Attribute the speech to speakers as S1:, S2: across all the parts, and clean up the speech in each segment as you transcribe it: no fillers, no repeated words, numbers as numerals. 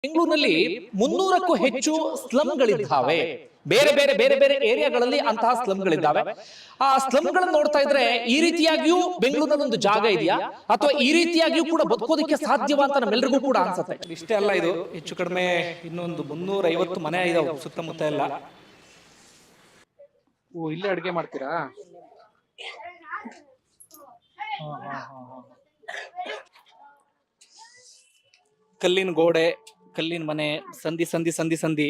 S1: ಬೆಂಗಳೂರಿನಲ್ಲಿ 300ಕ್ಕೂ ಹೆಚ್ಚು ಸ್ಲಂಗಳಿದ್ದಾವೆ. ಬೇರೆ ಬೇರೆ ಬೇರೆ ಬೇರೆ ಏರಿಯಾಗಳಲ್ಲಿ ಅಂತಹ ಸ್ಲಂಗಳಿದ್ದಾವೆ. ಆ ಸ್ಲಂಗಳನ್ನು ನೋಡ್ತಾ ಇದ್ರೆ ಈ ರೀತಿಯಾಗಿಯೂ ಬೆಂಗಳೂರಿನಲ್ಲಿ ಒಂದು ಜಾಗ ಇದೆಯಾ ಅಥವಾ ಈ ರೀತಿಯಾಗಿಯೂ ಕೂಡ ಬದುಕೋದಕ್ಕೆ ಸಾಧ್ಯವಾ ಅಂತ ನಮ್ಮೆಲ್ಲರಿಗೂ ಕೂಡ ಅನ್ಸುತ್ತೆ.
S2: ಇಷ್ಟೇ ಅಲ್ಲ, ಇದು ಹೆಚ್ಚು ಕಡಿಮೆ ಇನ್ನೊಂದು 350 ಮನೆ ಇದಾವೆ ಸುತ್ತಮುತ್ತ ಎಲ್ಲ. ಓ, ಇಲ್ಲೇ ಅಡುಗೆ ಮಾಡ್ತೀರಾ? ಕಲ್ಲಿನ ಗೋಡೆ, ಕಲ್ಲಿನ ಮನೆ, ಸಂಧಿ ಸಂಧಿ ಸಂಧಿ ಸಂಧಿ.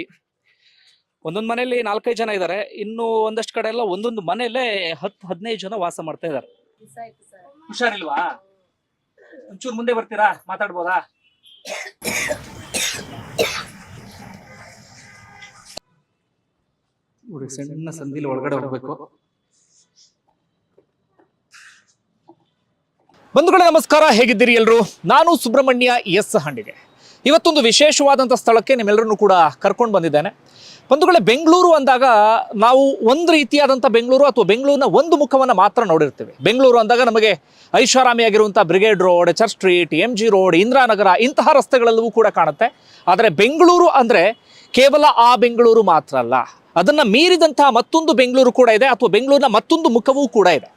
S2: ಒಂದೊಂದು ಮನೆಯಲ್ಲಿ 4-5 ಜನ ಇದ್ದಾರೆ. ಇನ್ನು ಒಂದಷ್ಟು ಕಡೆ ಎಲ್ಲ ಒಂದೊಂದು ಮನೆಯಲ್ಲೇ 10-15 ಜನ ವಾಸ ಮಾಡ್ತಾ ಇದ್ದಾರೆ. ಹುಷಾರಿಲ್ವಾ? ಒಂಚೂರು ಮುಂದೆ ಬರ್ತೀರಾ? ಮಾತಾಡ್ಬೋದಾ? ನೋಡಿ, ಸಣ್ಣ ಸಂಧಿಲಿ ಒಳಗಡೆ ಹೋಗ್ಬೇಕು.
S1: ಬಂಧುಗಳೇ ನಮಸ್ಕಾರ, ಹೇಗಿದ್ದೀರಿ ಎಲ್ರು? ನಾನು ಸುಬ್ರಹ್ಮಣ್ಯ ಎಸ್ ಹಂಡಿಗೆ. ಇವತ್ತೊಂದು ವಿಶೇಷವಾದಂಥ ಸ್ಥಳಕ್ಕೆ ನಿಮ್ಮೆಲ್ಲರನ್ನು ಕೂಡ ಕರ್ಕೊಂಡು ಬಂದಿದ್ದೇನೆ. ಬಂಧುಗಳೇ, ಬೆಂಗಳೂರು ಅಂದಾಗ ನಾವು ಒಂದು ರೀತಿಯಾದಂಥ ಬೆಂಗಳೂರು ಅಥವಾ ಬೆಂಗಳೂರಿನ ಒಂದು ಮುಖವನ್ನು ಮಾತ್ರ ನೋಡಿರ್ತೀವಿ. ಬೆಂಗಳೂರು ಅಂದಾಗ ನಮಗೆ ಐಷಾರಾಮಿಯಾಗಿರುವಂಥ brigade road, church street, MG road, Indiranagar ಇಂತಹ ರಸ್ತೆಗಳೆಲ್ಲವೂ ಕೂಡ ಕಾಣುತ್ತೆ. ಆದರೆ ಬೆಂಗಳೂರು ಅಂದರೆ ಕೇವಲ ಆ ಬೆಂಗಳೂರು ಮಾತ್ರ ಅಲ್ಲ, ಅದನ್ನು ಮೀರಿದಂತಹ ಮತ್ತೊಂದು ಬೆಂಗಳೂರು ಕೂಡ ಇದೆ ಅಥವಾ ಬೆಂಗಳೂರಿನ ಮತ್ತೊಂದು ಮುಖವೂ ಕೂಡ ಇದೆ.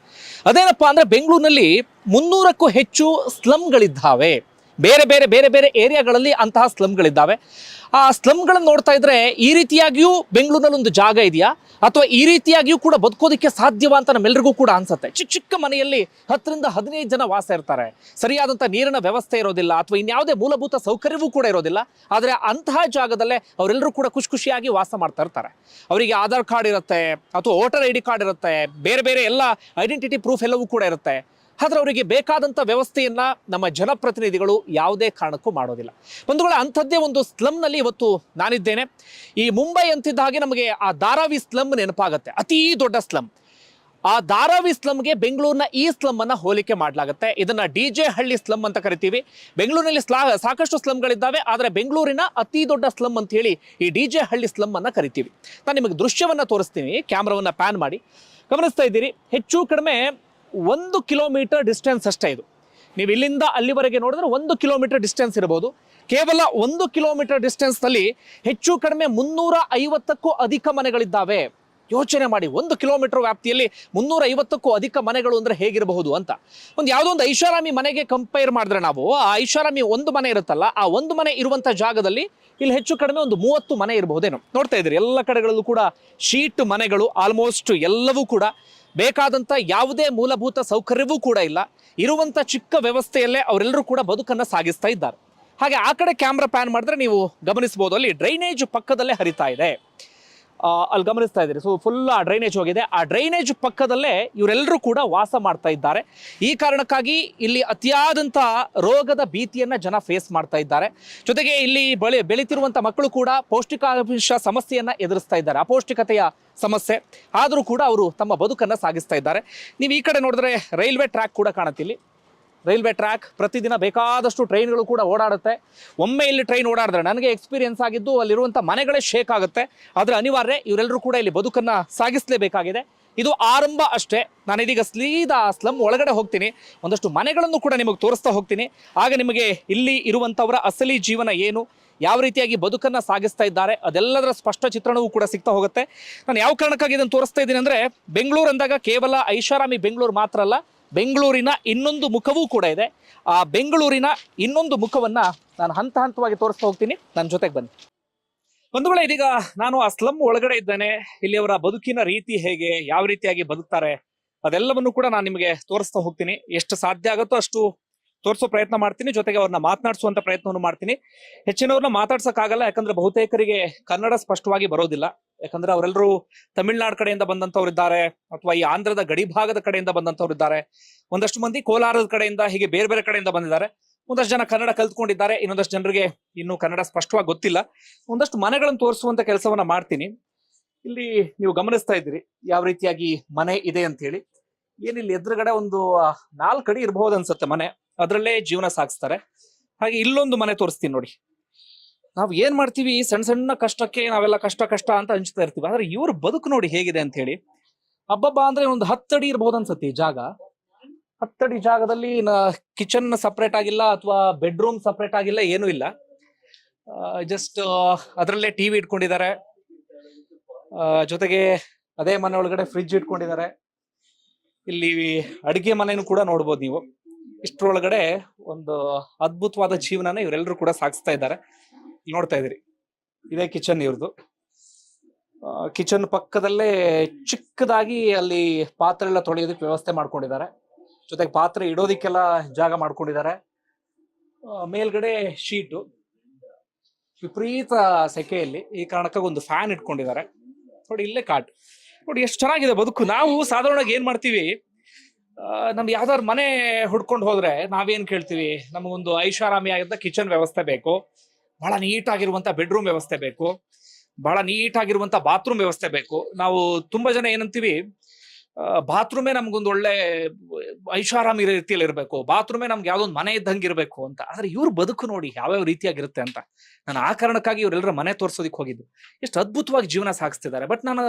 S1: ಅದೇನಪ್ಪ ಅಂದರೆ ಬೆಂಗಳೂರಿನಲ್ಲಿ 300ಕ್ಕೂ ಹೆಚ್ಚು ಸ್ಲಮ್ಗಳಿದ್ದಾವೆ. ಬೇರೆ ಬೇರೆ ಬೇರೆ ಬೇರೆ ಏರಿಯಾಗಳಲ್ಲಿ ಅಂತಹ ಸ್ಲಮ್ಗಳಿದ್ದಾವೆ. ಆ ಸ್ಲಮ್ಗಳನ್ನು ನೋಡ್ತಾ ಇದ್ರೆ ಈ ರೀತಿಯಾಗಿಯೂ ಬೆಂಗಳೂರಿನಲ್ಲಿ ಒಂದು ಜಾಗ ಇದೆಯಾ ಅಥವಾ ಈ ರೀತಿಯಾಗಿಯೂ ಕೂಡ ಬದುಕೋದಕ್ಕೆ ಸಾಧ್ಯವಾ ಅಂತ ನಮ್ಮೆಲ್ಲರಿಗೂ ಕೂಡ ಅನ್ಸುತ್ತೆ. ಚಿಕ್ಕ ಚಿಕ್ಕ ಮನೆಯಲ್ಲಿ 10-15 ಜನ ವಾಸ ಇರ್ತಾರೆ. ಸರಿಯಾದಂಥ ನೀರಿನ ವ್ಯವಸ್ಥೆ ಇರೋದಿಲ್ಲ ಅಥವಾ ಇನ್ಯಾವುದೇ ಮೂಲಭೂತ ಸೌಕರ್ಯವೂ ಕೂಡ ಇರೋದಿಲ್ಲ. ಆದರೆ ಅಂತಹ ಜಾಗದಲ್ಲೇ ಅವರೆಲ್ಲರೂ ಕೂಡ ಖುಷಿಯಾಗಿ ವಾಸ ಮಾಡ್ತಾ ಇರ್ತಾರೆ. ಅವರಿಗೆ ಆಧಾರ್ ಕಾರ್ಡ್ ಇರುತ್ತೆ ಅಥವಾ ವೋಟರ್ ID ಕಾರ್ಡ್ ಇರುತ್ತೆ, ಬೇರೆ ಬೇರೆ ಎಲ್ಲ ಐಡೆಂಟಿಟಿ ಪ್ರೂಫ್ ಎಲ್ಲವೂ ಕೂಡ ಇರುತ್ತೆ. ಆದ್ರೆ ಅವರಿಗೆ ಬೇಕಾದಂಥ ವ್ಯವಸ್ಥೆಯನ್ನ ನಮ್ಮ ಜನಪ್ರತಿನಿಧಿಗಳು ಯಾವುದೇ ಕಾರಣಕ್ಕೂ ಮಾಡೋದಿಲ್ಲ. ಬಂಧುಗಳ, ಅಂಥದ್ದೇ ಒಂದು ಸ್ಲಮ್ನಲ್ಲಿ ಇವತ್ತು ನಾನಿದ್ದೇನೆ. ಈ ಮುಂಬೈ ಅಂತಿದ್ದ ಹಾಗೆ ನಮಗೆ ಆ ಧಾರಾವಿ ಸ್ಲಮ್ ನೆನಪಾಗುತ್ತೆ, ಅತೀ ದೊಡ್ಡ ಸ್ಲಮ್. ಆ ಧಾರಾವಿ ಸ್ಲಮ್ಗೆ ಬೆಂಗಳೂರಿನ ಈ ಸ್ಲಮ್ ಅನ್ನ ಹೋಲಿಕೆ ಮಾಡಲಾಗುತ್ತೆ. ಇದನ್ನ DJ ಹಳ್ಳಿ ಸ್ಲಮ್ ಅಂತ ಕರಿತೀವಿ. ಬೆಂಗಳೂರಿನಲ್ಲಿ ಸಾಕಷ್ಟು ಸ್ಲಮ್ಗಳಿದ್ದಾವೆ, ಆದರೆ ಬೆಂಗಳೂರಿನ ಅತಿ ದೊಡ್ಡ ಸ್ಲಮ್ ಅಂತ ಹೇಳಿ ಈ DJ ಹಳ್ಳಿ ಸ್ಲಮ್ ಅನ್ನ ಕರಿತೀವಿ. ನಾನು ನಿಮಗೆ ದೃಶ್ಯವನ್ನ ತೋರಿಸ್ತೀನಿ, ಕ್ಯಾಮ್ರಾವನ್ನ ಪ್ಯಾನ್ ಮಾಡಿ. ಗಮನಿಸ್ತಾ ಇದ್ದೀರಿ, ಹೆಚ್ಚು ಕಡಿಮೆ 1 ಕಿಲೋಮೀಟರ್ ಡಿಸ್ಟೆನ್ಸ್ ಅಷ್ಟೇ ಇದು. ನೀವು ಇಲ್ಲಿಂದ ಅಲ್ಲಿವರೆಗೆ ನೋಡಿದ್ರೆ 1 ಕಿಲೋಮೀಟರ್ ಡಿಸ್ಟೆನ್ಸ್ ಇರಬಹುದು. ಕೇವಲ 1 ಕಿಲೋಮೀಟರ್ ಡಿಸ್ಟೆನ್ಸ್ನಲ್ಲಿ ಹೆಚ್ಚು ಕಡಿಮೆ 350ಕ್ಕೂ ಅಧಿಕ ಮನೆಗಳಿದ್ದಾವೆ. ಯೋಚನೆ ಮಾಡಿ, 1 ಕಿಲೋಮೀಟರ್ ವ್ಯಾಪ್ತಿಯಲ್ಲಿ 350ಕ್ಕೂ ಅಧಿಕ ಮನೆಗಳು ಅಂದರೆ ಹೇಗಿರಬಹುದು ಅಂತ. ಯಾವುದೋ ಒಂದು ಐಷಾರಾಮಿ ಮನೆಗೆ ಕಂಪೇರ್ ಮಾಡಿದ್ರೆ ನಾವು, ಆ ಐಷಾರಾಮಿ ಒಂದು ಮನೆ ಇರುತ್ತಲ್ಲ, ಆ ಒಂದು ಮನೆ ಇರುವಂಥ ಜಾಗದಲ್ಲಿ ಇಲ್ಲಿ ಹೆಚ್ಚು ಕಡಿಮೆ ಒಂದು 30 ಮನೆ ಇರಬಹುದೇನೋ. ನೋಡ್ತಾ ಇದ್ದೀರಿ, ಎಲ್ಲ ಕಡೆಗಳಲ್ಲೂ ಕೂಡ ಶೀಟ್ ಮನೆಗಳು, ಆಲ್ಮೋಸ್ಟ್ ಎಲ್ಲವೂ ಕೂಡ ಬೇಕಾದಂಥ ಯಾವುದೇ ಮೂಲಭೂತ ಸೌಕರ್ಯವೂ ಕೂಡ ಇಲ್ಲ. ಇರುವಂಥ ಚಿಕ್ಕ ವ್ಯವಸ್ಥೆಯಲ್ಲೇ ಅವರೆಲ್ಲರೂ ಕೂಡ ಬದುಕನ್ನು ಸಾಗಿಸ್ತಾ ಇದ್ದಾರೆ. ಹಾಗೆ ಆ ಕಡೆ ಕ್ಯಾಮ್ರಾ ಪ್ಯಾನ್ ಮಾಡಿದ್ರೆ ನೀವು ಗಮನಿಸ್ಬೋದು, ಅಲ್ಲಿ ಡ್ರೈನೇಜ್ ಪಕ್ಕದಲ್ಲೇ ಹರಿತಾ ಇದೆ. ಅಲ್ಲಿ ಗಮನಿಸ್ತಾ ಇದ್ದೀರಿ, ಸೊ ಫುಲ್ ಆ ಡ್ರೈನೇಜ್ ಹೋಗಿದೆ. ಆ ಡ್ರೈನೇಜ್ ಪಕ್ಕದಲ್ಲೇ ಇವರೆಲ್ಲರೂ ಕೂಡ ವಾಸ ಮಾಡ್ತಾ ಇದ್ದಾರೆ. ಈ ಕಾರಣಕ್ಕಾಗಿ ಇಲ್ಲಿ ಅತಿಯಾದಂಥ ರೋಗದ ಭೀತಿಯನ್ನು ಜನ ಫೇಸ್ ಮಾಡ್ತಾ ಇದ್ದಾರೆ. ಜೊತೆಗೆ ಇಲ್ಲಿ ಬೆಳೀತಿರುವಂಥ ಮಕ್ಕಳು ಕೂಡ ಪೌಷ್ಟಿಕಾಂಶ ಸಮಸ್ಯೆಯನ್ನು ಎದುರಿಸ್ತಾ ಇದ್ದಾರೆ, ಅಪೌಷ್ಟಿಕತೆಯ ಸಮಸ್ಯೆ. ಆದರೂ ಕೂಡ ಅವರು ತಮ್ಮ ಬದುಕನ್ನು ಸಾಗಿಸ್ತಾ ಇದ್ದಾರೆ. ನೀವು ಈ ಕಡೆ ನೋಡಿದ್ರೆ ರೈಲ್ವೆ ಟ್ರ್ಯಾಕ್ ಕೂಡ ಕಾಣುತ್ತಿಲ್ಲಿ. ರೈಲ್ವೆ ಟ್ರ್ಯಾಕ್, ಪ್ರತಿದಿನ ಬೇಕಾದಷ್ಟು ಟ್ರೈನ್ಗಳು ಕೂಡ ಓಡಾಡುತ್ತೆ. ಒಮ್ಮೆ ಇಲ್ಲಿ ಟ್ರೈನ್ ಓಡಾಡಿದ್ರೆ ನನಗೆ ಎಕ್ಸ್ಪೀರಿಯನ್ಸ್ ಆಗಿದ್ದು, ಅಲ್ಲಿರುವಂಥ ಮನೆಗಳೇ ಶೇಕ್ ಆಗುತ್ತೆ. ಆದರೆ ಅನಿವಾರ್ಯ, ಇವರೆಲ್ಲರೂ ಕೂಡ ಇಲ್ಲಿ ಬದುಕನ್ನು ಸಾಗಿಸಲೇಬೇಕಾಗಿದೆ. ಇದು ಆರಂಭ ಅಷ್ಟೇ. ನಾನಿದೀಗ ಸೀದಾ ಸ್ಲಮ್ ಒಳಗಡೆ ಹೋಗ್ತೀನಿ, ಒಂದಷ್ಟು ಮನೆಗಳನ್ನು ಕೂಡ ನಿಮಗೆ ತೋರಿಸ್ತಾ ಹೋಗ್ತೀನಿ. ಆಗ ನಿಮಗೆ ಇಲ್ಲಿ ಇರುವಂಥವರ ಅಸಲಿ ಜೀವನ ಏನು, ಯಾವ ರೀತಿಯಾಗಿ ಬದುಕನ್ನು ಸಾಗಿಸ್ತಾ ಇದ್ದಾರೆ, ಅದೆಲ್ಲದರ ಸ್ಪಷ್ಟ ಚಿತ್ರಣವೂ ಕೂಡ ಸಿಗ್ತಾ ಹೋಗುತ್ತೆ. ನಾನು ಯಾವ ಕಾರಣಕ್ಕಾಗಿ ಇದನ್ನು ತೋರಿಸ್ತಾ ಇದ್ದೀನಿ ಅಂದರೆ, ಬೆಂಗಳೂರು ಅಂದಾಗ ಕೇವಲ ಐಷಾರಾಮಿ ಬೆಂಗಳೂರು ಮಾತ್ರ ಅಲ್ಲ, ಬೆಂಗಳೂರಿನ ಇನ್ನೊಂದು ಮುಖವೂ ಕೂಡ ಇದೆ. ಆ ಬೆಂಗಳೂರಿನ ಇನ್ನೊಂದು ಮುಖವನ್ನು ನಾನು ಹಂತ ಹಂತವಾಗಿ ತೋರಿಸ್ತಾ ಹೋಗ್ತೀನಿ. ನನ್ನ ಜೊತೆಗೆ ಬನ್ನಿ. ಒಂದು ವೇಳೆ ಇದೀಗ ನಾನು ಆ ಸ್ಲಮ್ ಒಳಗಡೆ ಇದ್ದೇನೆ. ಇಲ್ಲಿ ಅವರ ಬದುಕಿನ ರೀತಿ ಹೇಗೆ, ಯಾವ ರೀತಿಯಾಗಿ ಬದುಕ್ತಾರೆ, ಅದೆಲ್ಲವನ್ನು ಕೂಡ ನಾನು ನಿಮಗೆ ತೋರಿಸ್ತಾ ಹೋಗ್ತೀನಿ. ಎಷ್ಟು ಸಾಧ್ಯ ಆಗುತ್ತೋ ಅಷ್ಟು ತೋರಿಸೋ ಪ್ರಯತ್ನ ಮಾಡ್ತೀನಿ. ಜೊತೆಗೆ ಅವ್ರನ್ನ ಮಾತನಾಡಿಸುವಂತ ಪ್ರಯತ್ನವನ್ನು ಮಾಡ್ತೀನಿ. ಹೆಚ್ಚಿನವ್ರನ್ನ ಮಾತಾಡ್ಸಕ್ಕಾಗಲ್ಲ, ಯಾಕಂದ್ರೆ ಬಹುತೇಕರಿಗೆ ಕನ್ನಡ ಸ್ಪಷ್ಟವಾಗಿ ಬರೋದಿಲ್ಲ. ಯಾಕಂದ್ರೆ ಅವರೆಲ್ಲರೂ ತಮಿಳ್ನಾಡು ಕಡೆಯಿಂದ ಬಂದಂಥವ್ರಿದ್ದಾರೆ, ಅಥವಾ ಈ ಆಂಧ್ರದ ಗಡಿ ಭಾಗದ ಕಡೆಯಿಂದ ಬಂದಂಥವ್ರಿದ್ದಾರೆ. ಒಂದಷ್ಟು ಮಂದಿ ಕೋಲಾರದ ಕಡೆಯಿಂದ, ಹೀಗೆ ಬೇರೆ ಬೇರೆ ಕಡೆಯಿಂದ ಬಂದಿದ್ದಾರೆ. ಒಂದಷ್ಟು ಜನ ಕನ್ನಡ ಕಲ್ತ್ಕೊಂಡಿದ್ದಾರೆ, ಇನ್ನೊಂದಷ್ಟು ಜನರಿಗೆ ಇನ್ನೂ ಕನ್ನಡ ಸ್ಪಷ್ಟವಾಗಿ ಗೊತ್ತಿಲ್ಲ. ಒಂದಷ್ಟು ಮನೆಗಳನ್ನು ತೋರಿಸುವಂತ ಕೆಲಸವನ್ನ ಮಾಡ್ತೀನಿ. ಇಲ್ಲಿ ನೀವು ಗಮನಿಸ್ತಾ ಇದ್ದೀರಿ ಯಾವ ರೀತಿಯಾಗಿ ಮನೆ ಇದೆ ಅಂತ ಹೇಳಿ. ಏನಿಲ್ಲಿ ಎದುರುಗಡೆ ಒಂದು 4 ಅಡಿ ಇರಬಹುದು ಅನ್ಸುತ್ತೆ ಮನೆ, ಅದರಲ್ಲೇ ಜೀವನ ಸಾಗಿಸ್ತಾರೆ. ಹಾಗೆ ಇಲ್ಲೊಂದು ಮನೆ ತೋರಿಸ್ತೀನಿ ನೋಡಿ. ನಾವು ಏನ್ ಮಾಡ್ತೀವಿ, ಸಣ್ಣ ಸಣ್ಣ ಕಷ್ಟಕ್ಕೆ ನಾವೆಲ್ಲ ಕಷ್ಟ ಕಷ್ಟ ಅಂತ ಹಂಚ್ತಾ ಇರ್ತೀವಿ. ಆದ್ರೆ ಇವ್ರ ಬದುಕು ನೋಡಿ ಹೇಗಿದೆ ಅಂತ ಹೇಳಿ. ಹಬ್ಬಬ್ಬ ಅಂದ್ರೆ ಒಂದು 10 ಅಡಿ ಇರಬಹುದು ಅನ್ಸುತ್ತೆ ಈ ಜಾಗ. 10 ಅಡಿ ಜಾಗದಲ್ಲಿ ಕಿಚನ್ ಸಪ್ರೇಟ್ ಆಗಿಲ್ಲ ಅಥವಾ ಬೆಡ್ರೂಮ್ ಸಪ್ರೇಟ್ ಆಗಿಲ್ಲ, ಏನೂ ಇಲ್ಲ. ಜಸ್ಟ್ ಅದರಲ್ಲೇ ಟಿವಿ ಇಟ್ಕೊಂಡಿದ್ದಾರೆ. ಜೊತೆಗೆ ಅದೇ ಮನೆ ಒಳಗಡೆ ಫ್ರಿಡ್ಜ್ ಇಟ್ಕೊಂಡಿದ್ದಾರೆ. ಇಲ್ಲಿ ಅಡಿಗೆ ಮನೆನೂ ಕೂಡ ನೋಡ್ಬೋದು ನೀವು. ಇಷ್ಟರೊಳಗಡೆ ಒಂದು ಅದ್ಭುತವಾದ ಜೀವನನ ಇವರೆಲ್ಲರೂ ಕೂಡ ಸಾಗಿಸ್ತಾ ಇದ್ದಾರೆ. ಇಲ್ಲಿ ನೋಡ್ತಾ ಇದ್ದೀರಿ, ಇದೇ ಕಿಚನ್ ಇವ್ರದ್ದು. ಕಿಚನ್ ಪಕ್ಕದಲ್ಲೇ ಚಿಕ್ಕದಾಗಿ ಅಲ್ಲಿ ಪಾತ್ರೆ ಎಲ್ಲ ತೊಳೆಯೋದಕ್ಕೆ ವ್ಯವಸ್ಥೆ ಮಾಡ್ಕೊಂಡಿದ್ದಾರೆ. ಜೊತೆಗೆ ಪಾತ್ರೆ ಇಡೋದಿಕ್ಕೆಲ್ಲ ಜಾಗ ಮಾಡ್ಕೊಂಡಿದ್ದಾರೆ. ಮೇಲ್ಗಡೆ ಶೀಟು. ವಿಪರೀತ ಸೆಕೆಯಲ್ಲಿ ಈ ಕಾರಣಕ್ಕಾಗಿ ಒಂದು ಫ್ಯಾನ್ ಇಟ್ಕೊಂಡಿದ್ದಾರೆ. ನೋಡಿ ಇಲ್ಲೇ ಕಾಟ್. ನೋಡಿ ಎಷ್ಟು ಚೆನ್ನಾಗಿದೆ ಬದುಕು. ನಾವು ಸಾಧಾರಣವಾಗಿ ಏನ್ ಮಾಡ್ತೀವಿ, ನಮ್ಗೆ ಯಾವ್ದಾದ್ರು ಮನೆ ಹುಡ್ಕೊಂಡು ಹೋದ್ರೆ ನಾವೇನ್ ಕೇಳ್ತೀವಿ, ನಮಗೊಂದು ಐಷಾರಾಮಿಯಾಗಿದ್ದ ಕಿಚನ್ ವ್ಯವಸ್ಥೆ ಬೇಕು, ಬಹಳ ನೀಟಾಗಿರುವಂತ ಬೆಡ್ರೂಮ್ ವ್ಯವಸ್ಥೆ ಬೇಕು, ಬಹಳ ನೀಟಾಗಿರುವಂತ ಬಾತ್ರೂಮ್ ವ್ಯವಸ್ಥೆ ಬೇಕು. ನಾವು ತುಂಬಾ ಜನ ಏನಂತೀವಿ, ಬಾತ್ರೂಮೇ ನಮ್ಗೊಂದು ಒಳ್ಳೆ ಐಷಾರಾಮಿ ರೀತಿಯಲ್ಲಿ ಇರಬೇಕು, ಬಾತ್ರೂಮೇ ನಮ್ಗೆ ಯಾವ್ದೊಂದು ಮನೆ ಇದ್ದಂಗೆ ಇರಬೇಕು ಅಂತ. ಆದ್ರೆ ಇವ್ರ ಬದುಕು ನೋಡಿ ಯಾವ್ಯಾವ ರೀತಿಯಾಗಿರುತ್ತೆ ಅಂತ. ನಾನು ಆ ಕಾರಣಕ್ಕಾಗಿ ಇವರೆಲ್ಲರ ಮನೆ ತೋರ್ಸೋದಿಕ್ ಹೋಗಿದ್ದು. ಎಷ್ಟು ಅದ್ಭುತವಾಗಿ ಜೀವನ ಸಾಗಿಸ್ತಿದ್ದಾರೆ. ಬಟ್ ನಾನು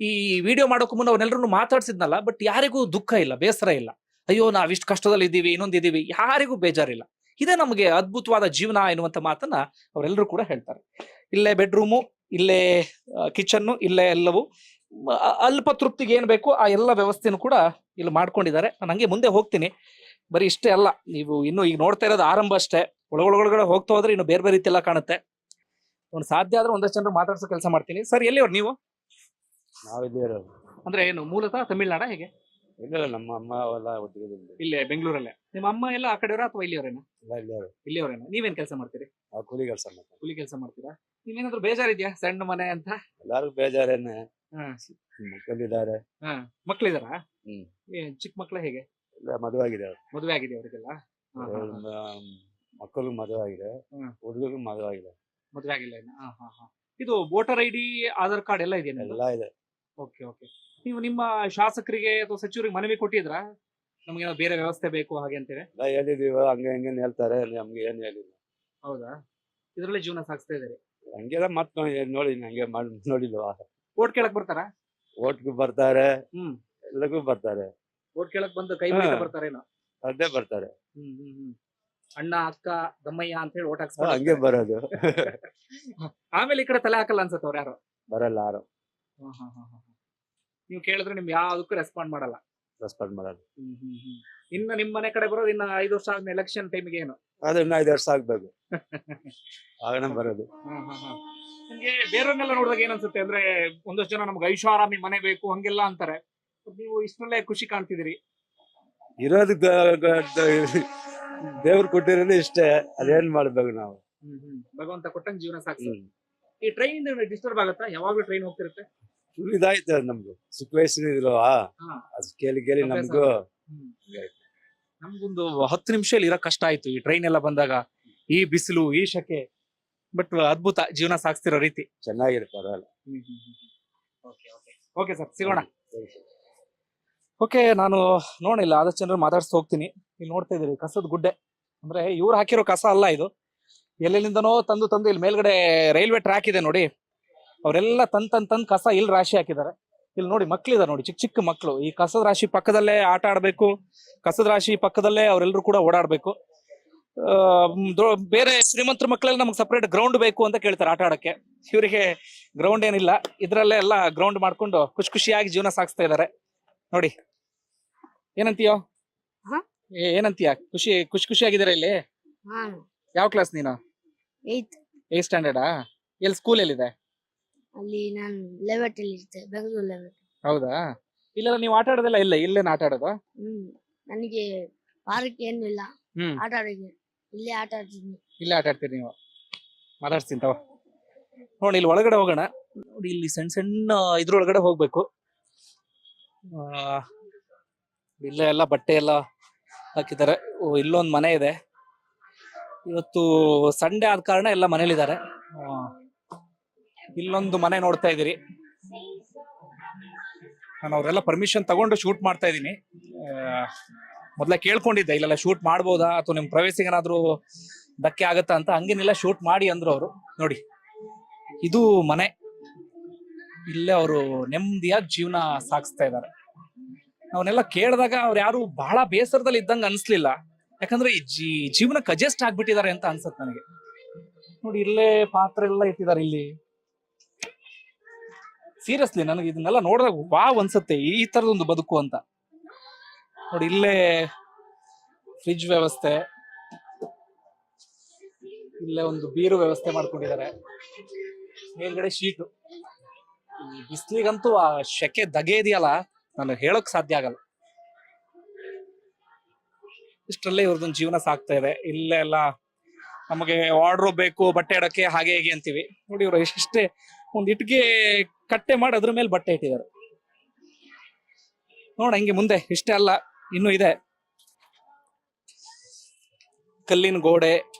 S1: ಈ ವಿಡಿಯೋ ಮಾಡೋಕೆ ಮುನ್ನ ಅವ್ರನ್ನೆಲ್ಲರೂ ಮಾತಾಡ್ಸಿದ್ನಲ್ಲ, ಬಟ್ ಯಾರಿಗೂ ದುಃಖ ಇಲ್ಲ, ಬೇಸರ ಇಲ್ಲ. ಅಯ್ಯೋ ನಾವಿಷ್ಟು ಕಷ್ಟದಲ್ಲಿ ಇದ್ದೀವಿ, ಇನ್ನೊಂದಿದ್ದೀವಿ, ಯಾರಿಗೂ ಬೇಜಾರಿಲ್ಲ. ಇದೇ ನಮಗೆ ಅದ್ಭುತವಾದ ಜೀವನ ಎನ್ನುವಂತ ಮಾತನ್ನ ಅವರೆಲ್ಲರೂ ಕೂಡ ಹೇಳ್ತಾರೆ. ಇಲ್ಲೇ ಬೆಡ್ರೂಮು, ಇಲ್ಲೇ ಕಿಚನ್ನು, ಇಲ್ಲೇ ಎಲ್ಲವೂ ಅಲ್ಪ ತೃಪ್ತಿಗೆ ಏನ್ ಬೇಕು ಆ ಎಲ್ಲ ವ್ಯವಸ್ಥೆನೂ ಕೂಡ ಇಲ್ಲಿ ಮಾಡ್ಕೊಂಡಿದ್ದಾರೆ. ನಾನು ಹಂಗೆ ಮುಂದೆ ಹೋಗ್ತೀನಿ. ಬರೀ ಇಷ್ಟೇ ಅಲ್ಲ, ನೀವು ಇನ್ನು ಈಗ ನೋಡ್ತಾ ಇರೋದು ಆರಂಭ ಅಷ್ಟೇ. ಒಳಗಡೆ ಹೋಗ್ತಾ ಹೋದ್ರೆ ಇನ್ನು ಬೇರೆ ಬೇರೆ ರೀತಿ ಎಲ್ಲ ಕಾಣುತ್ತೆ. ಒಂದು ಸಾಧ್ಯ ಆದ್ರೆ ಒಂದಷ್ಟು ಜನರು ಮಾತಾಡ್ಸೋ ಕೆಲಸ ಮಾಡ್ತೀನಿ. ಸರ್, ಎಲ್ಲಿಯವ್ರು ನೀವು?
S3: ನಾವಿಲ್ಲೇ ಇರೋದು.
S1: ಅಂದ್ರೆ ಏನು, ಮೂಲತಃ ತಮಿಳ್ನಾಡ ಹೇಗೆ?
S3: ಇಲ್ಲ, ನಮ್ಮ ಅಮ್ಮ ಎಲ್ಲ ಒಟ್ಟಿಗೆ
S1: ಇಲ್ಲೇ ಬೆಂಗಳೂರಲ್ಲೇ. ನಿಮ್ಮ ಅಮ್ಮ ಎಲ್ಲ ಆ ಕಡೆಯವರ ಅಥವಾ ಇಲ್ಲಿಯವರೇನಾ?
S3: ಎಲ್ಲ ಇಲ್ಲೇ ಇರೋದು.
S1: ಇಲ್ಲಿಯವರೇನಾ? ನೀವೇನ್ ಕೆಲಸ ಮಾಡ್ತೀರಿ?
S3: ನಾವು ಕೂಲಿ ಕೆಲಸ ಮಾಡ್ತೀವಿ.
S1: ಕೂಲಿ ಕೆಲಸ ಮಾಡ್ತೀರಾ? ನೀವೇನಾದ್ರೂ ಬೇಜಾರಿದ್ಯಾ ಸಣ್ಣ ಮನೆ ಅಂತ?
S3: ಎಲ್ಲಾರ್ಗು ಬೇಜಾರೇನೆ.
S1: ಹ್ಮ್.
S3: ಮಕ್ಕಳಿದ್ದಾರೆ.
S1: ಮಕ್ಳಿದಾರ?
S3: ಹ್ಮ್.
S1: ಚಿಕ್ಕ ಮಕ್ಳ ಹೇಗೆ?
S3: ಎಲ್ಲ ಮದುವೆ ಆಗಿದೆ ಅವ್ರು.
S1: ಮದುವೆ ಆಗಿದೆ ಅವರಿಗೆಲ್ಲ?
S3: ಮಕ್ಕಳಿಗೂ ಮದುವೆ ಆಗಿದೆ,
S1: ಹ್ಮ್.
S3: ಹುಡುಗರಿಗೂ ಮದುವೆ ಆಗಿದೆ.
S1: ಮದುವೆ ಆಗಿಲ್ಲ ಇನ್ನು? ಇದು ವೋಟರ್ ಐಡಿ, ಆಧಾರ್ ಕಾರ್ಡ್ ಎಲ್ಲ ಇದೆಯಾ?
S3: ಎಲ್ಲ ಇದೆ.
S1: Okay okay. ನೀವು ನಿಮ್ಮ ಶಾಸಕರಿಗೆ ಅಥವಾ ಸಚಿವರಿಗೆ ಮನವಿ ಕೊಟ್ಟಿದ್ರಾ, ನಮ್ಗೇನೋ ಬೇರೆ ವ್ಯವಸ್ಥೆ ಬೇಕು ಹಾಗೆ ಅಂತೇಳಿ?
S3: ಎಲ್ಲ ಹೇಳಿದೀವ, ಹಂಗೆ ಹಂಗೆ ಹೇಳ್ತಾರೆ, ನಮ್ಗೆ ಏನ್ ಹೇಳಿಲ್ಲ.
S1: ಹೌದಾ? ಇದ್ರಲ್ಲೇ ಜೀವನ ಸಾಗಿಸ್ತಾ ಇದ್ದಾರೆ.
S3: ಹಂಗೆಲ್ಲ ಮತ್ ನೋಡಿ ಹಂಗೆ ಮಾಡಿ ನೋಡಿಲ್ವಾ.
S1: ವೋಟ್ ಕೇಳಕ್ ಬರ್ತಾರಾ?
S3: ಓಟ್ಗೂ ಬರ್ತಾರೆ,
S1: ಹ್ಮ್.
S3: ಎಲ್ಲಕ್ಕೂ ಬರ್ತಾರೆ.
S1: ವೋಟ್ ಕೇಳಕ್ ಬಂದು ಕೈ ಮುಗಿತಾ ಬರ್ತಾರೇನೋ?
S3: ಅದೇ ಬರ್ತಾರೆ.
S1: ಅಣ್ಣ, ಅಕ್ಕ, ದಮ್ಮಯ್ಯ ಅಂತ ಹೇಳಿ ವೋಟ್
S3: ಹಂಗೆ ಬರೋದು.
S1: ಆಮೇಲೆ ಈ ಕಡೆ ತಲೆ ಹಾಕಲ್ಲ ಅನ್ಸತ್ತೆ ಅವ್ರು ಯಾರು?
S3: ಬರಲ್ಲ ಯಾರು.
S1: ನೀವು ಕೇಳಿದ್ರೆ ನಿಮ್ಗೆ ಯಾವ್ದಕ್ಕೂ ರೆಸ್ಪಾಂಡ್ ಮಾಡಲ್ಲ?
S3: ರೆಸ್ಪಾಂಡ್ ಮಾಡಲ್ಲ.
S1: ಇನ್ನು ನಿಮ್ ಮನೆ ಕಡೆ ಬರೋದು ಇನ್ನ 5 ವರ್ಷ ಆದ್ಮೇಲೆ ಎಲೆಕ್ಷನ್ ಟೈಮ್ಗೆ ಏನು?
S3: ಅದು ಇನ್ನ 5 ವರ್ಷ ಆಗ್ಬೇಕು, ಆಗನೇ ಬರೋದು.
S1: ನಿಮ್ಗೆ ಬೇರೆಯವ್ರನ್ನೆಲ್ಲ ನೋಡಿದಾಗ ಏನ್ ಅನ್ಸುತ್ತೆ ಅಂದ್ರೆ, ಒಂದಷ್ಟು ಜನ ನಮ್ಗೆ ಐಷಾರಾಮಿ ಮನೆ ಬೇಕು ಹಂಗೆಲ್ಲ ಅಂತಾರೆ. ನೀವು ಇಷ್ಟರಲ್ಲೇ ಖುಷಿ ಕಾಣ್ತಿದ್ದೀರಿ.
S3: ಇರೋದು ದೇವ್ರು ಕೊಟ್ಟಿರೋದು ಇಷ್ಟೇ, ಅದೇನ್ ಮಾಡ್ಬೇಕು ನಾವು.
S1: ಭಗವಂತ ಕೊಟ್ಟಂಗ್ ಜೀವನ ಸಾಕ್ಸಿ. ಈ ಟ್ರೈನ್ ಡಿಸ್ಟರ್ಬ್ ಆಗುತ್ತಾ? ಯಾವಾಗ್ಲೂ ಟ್ರೈನ್ ಹೋಗ್ತಿರುತ್ತೆ?
S3: ಫುಲ್ ಇದಾಯ್ತು ನಮ್ದು. ಚಿಕ್ಕ ವಯಸ್ಸಿನಿದ್ರಲ್ವಾ, ಅದು ಕೇಳಿ ನಮ್ಗೂ
S1: ನಮ್ಗೊಂದು 10 ನಿಮಿಷ ಇರೋ ಕಷ್ಟ ಆಯ್ತು ಈ ಟ್ರೈನ್ ಎಲ್ಲ ಬಂದಾಗ. ಈ ಬಿಸಿಲು, ಈ ಶಕೆ, ಬಟ್ ಅದ್ಭುತ ಜೀವನ ಸಾಗಿಸ್ತಿರೋ ರೀತಿ.
S3: ಚೆನ್ನಾಗಿದೆ, ಪರವಾಗಿಲ್ಲ.
S1: ಓಕೆ ಸರ್, ಸಿಗೋಣ. ಓಕೆ, ನಾನು ನೋಡಿಲ್ಲ, ಆದಷ್ಟು ಜನರು ಮಾತಾಡ್ಸ್ತಾ ಹೋಗ್ತೀನಿ. ಇಲ್ಲಿ ನೋಡ್ತಾ ಇದೀರಿ ಕಸದ ಗುಡ್ಡೆ. ಅಂದ್ರೆ ಇವ್ರು ಹಾಕಿರೋ ಕಸ ಅಲ್ಲ ಇದು, ಎಲ್ಲೆಲ್ಲಿಂದನೋ ತಂದು ಇಲ್ಲಿ ಮೇಲ್ಗಡೆ ರೈಲ್ವೆ ಟ್ರ್ಯಾಕ್ ಇದೆ ನೋಡಿ, ಅವರೆಲ್ಲ ತಂದ್ ಕಸ ಇಲ್ಲಿ ರಾಶಿ ಹಾಕಿದ್ದಾರೆ. ಇಲ್ಲಿ ನೋಡಿ ಮಕ್ಳಿದಾರೆ ನೋಡಿ, ಚಿಕ್ಕ ಚಿಕ್ಕ ಮಕ್ಕಳು. ಈ ಕಸದ ರಾಶಿ ಪಕ್ಕದಲ್ಲೇ ಆಟ ಆಡ್ಬೇಕು, ಕಸದ ರಾಶಿ ಪಕ್ಕದಲ್ಲೇ ಅವರೆಲ್ಲರೂ ಕೂಡ ಓಡಾಡ್ಬೇಕು. ಬೇರೆ ಶ್ರೀಮಂತರ ಮಕ್ಕಳೆಲ್ಲ ನಮ್ಗೆ ಸಪರೇಟ್ ಗ್ರೌಂಡ್ ಬೇಕು ಅಂತ ಕೇಳ್ತಾರೆ ಆಟ ಆಡಕ್ಕೆ. ಇವರಿಗೆ ಗ್ರೌಂಡ್ ಏನಿಲ್ಲ, ಇದ್ರಲ್ಲೇ ಎಲ್ಲ ಗ್ರೌಂಡ್ ಮಾಡ್ಕೊಂಡು ಖುಷಿಯಾಗಿ ಜೀವನ ಸಾಗಿಸ್ತಾ ಇದಾರೆ ನೋಡಿ. ಏನಂತೀಯೋ? ಏನಂತೀಯ? ಖುಷಿಯಾಗಿದ್ದಾರೆ ಇಲ್ಲಿ? ಯಾವ ಕ್ಲಾಸ್ ನೀನು? 8th ಸ್ಟ್ಯಾಂಡರ್ಡಾ? ಎಲ್ಲಿ ಸ್ಕೂಲ್ ಎಲ್ಲಿದೆ?
S4: ಅಲ್ಲಿ ನಾನು ಲೆವೆಟ್ ಅಲ್ಲಿ ಇರ್ತೆ, ಬೆಂಗಳೂರು ಲೆವೆಟ್.
S1: ಹೌದಾ? ಇಲ್ಲೆಲ್ಲ ನೀವು ಆಟ ಆಡೋದಿಲ್ಲ? ಇಲ್ಲೇನ ಆಟ ಆಡೋದು?
S4: ನನಗೆ ಪಾರ್ಕ್ ಏನು ಇಲ್ಲ, ಆಟ ಆಡೋಕೆ ಇಲ್ಲೇ ಆಟ ಆಡ್ತೀನಿ.
S1: ಇಲ್ಲೇ ಆಟ ಆಡ್ತೀರಿ ನೀವು? ಮಾತಾಡ್ತೀನಿ ತಗೋ. ನೋಡಿ ಇಲ್ಲಿ ಒಳಗಡೆ ಹೋಗೋಣ. ನೋಡಿ ಇಲ್ಲಿ ಸಣ್ಣ ಇದ್ರೊಳಗಡೆ ಹೋಗ್ಬೇಕು. ಇಲ್ಲೇ ಎಲ್ಲ ಬಟ್ಟೆ ಎಲ್ಲ ಹಾಕಿದ್ದಾರೆ. ಇಲ್ಲೊಂದು ಮನೆ ಇದೆ. ಇವತ್ತು ಸಂಡೇ ಆದ ಕಾರಣ ಎಲ್ಲ ಮನೇಲಿದ್ದಾರೆ. ಇಲ್ಲೊಂದು ಮನೆ ನೋಡ್ತಾ ಇದ್ದೀರಿ. ನಾನು ಅವರೆಲ್ಲ ಪರ್ಮಿಷನ್ ತಗೊಂಡು ಶೂಟ್ ಮಾಡ್ತಾ ಇದ್ದೀನಿ. ಮೊದಲೇ ಕೇಳ್ಕೊಂಡಿದ್ದೆ ಇಲ್ಲೆಲ್ಲ ಶೂಟ್ ಮಾಡ್ಬೋದಾ ಅಥವಾ ನಿಮ್ ಪ್ರವೇಶಿಗೆ ಏನಾದ್ರು ಧಕ್ಕೆ ಆಗತ್ತಾ ಅಂತ. ಹಂಗೇನಿಲ್ಲ, ಶೂಟ್ ಮಾಡಿ ಅಂದ್ರು ಅವರು. ನೋಡಿ ಇದು ಮನೆ. ಇಲ್ಲೇ ಅವರು ನೆಮ್ಮದಿಯಾಗಿ ಜೀವನ ಸಾಗಿಸ್ತಾ ಇದ್ದಾರೆ. ಅವನ್ನೆಲ್ಲ ಕೇಳಿದಾಗ ಅವ್ರು ಯಾರು ಬಹಳ ಬೇಸರದಲ್ಲಿ ಇದ್ದಂಗೆ ಅನ್ಸ್ಲಿಲ್ಲ. ಯಾಕಂದ್ರೆ ಈ ಜೀವನಕ್ಕೆ ಅಡ್ಜಸ್ಟ್ ಆಗ್ಬಿಟ್ಟಿದ್ದಾರೆ ಅಂತ ಅನ್ಸತ್ ನನಗೆ.
S2: ನೋಡಿ ಇಲ್ಲೇ ಪಾತ್ರೆ ಎಲ್ಲ ಇಟ್ಟಿದ್ದಾರೆ ಇಲ್ಲಿ. ಸೀರಿಯಸ್ಲಿ ನನಗೆ ಇದನ್ನೆಲ್ಲ ನೋಡಿದಾಗ ವಾವ್ ಅನ್ಸುತ್ತೆ, ಈ ತರದೊಂದು ಬದುಕು ಅಂತ. ನೋಡಿ ಇಲ್ಲೇ ಫ್ರಿಡ್ಜ್ ವ್ಯವಸ್ಥೆ, ಇಲ್ಲೇ ಒಂದು ಬೀರು ವ್ಯವಸ್ಥೆ ಮಾಡ್ಕೊಂಡಿದ್ದಾರೆ, ಮೇಲ್ಗಡೆ ಶೀಟು. ಈ ಬಿಸ್ಲಿಗಂತೂ ಆ ಶೆಕೆ ಧಗೆ ಇದೆಯಲ್ಲ, ನಾನು ಹೇಳಕ್ ಸಾಧ್ಯ ಆಗಲ್ಲ. ಇಷ್ಟರಲ್ಲೇ ಇವ್ರದೊಂದು ಜೀವನ ಸಾಗ್ತಾ ಇದೆ. ಇಲ್ಲೇ ಎಲ್ಲ ನಮಗೆ ವಾರ್ಡ್ರೋಬ್ ಬೇಕು, ಬಟ್ಟೆ ಇಡಕ್ಕೆ, ಹಾಗೆ ಹೇಗೆ ಅಂತೀವಿ. ನೋಡಿ ಇವ್ರು ಇಷ್ಟೇ ಒಂದ್ ಇಟ್ಟಿಗೆ ಕಟ್ಟೆ ಮಾಡಿ ಅದ್ರ ಮೇಲೆ ಬಟ್ಟೆ ಇಟ್ಟಿದ್ದಾರೆ. ನೋಡ ಹಂಗೆ ಮುಂದೆ ಇಷ್ಟೇ ಅಲ್ಲ, ಇನ್ನೂ ಇದೆ. ಕಲ್ಲಿನ ಗೋಡೆ,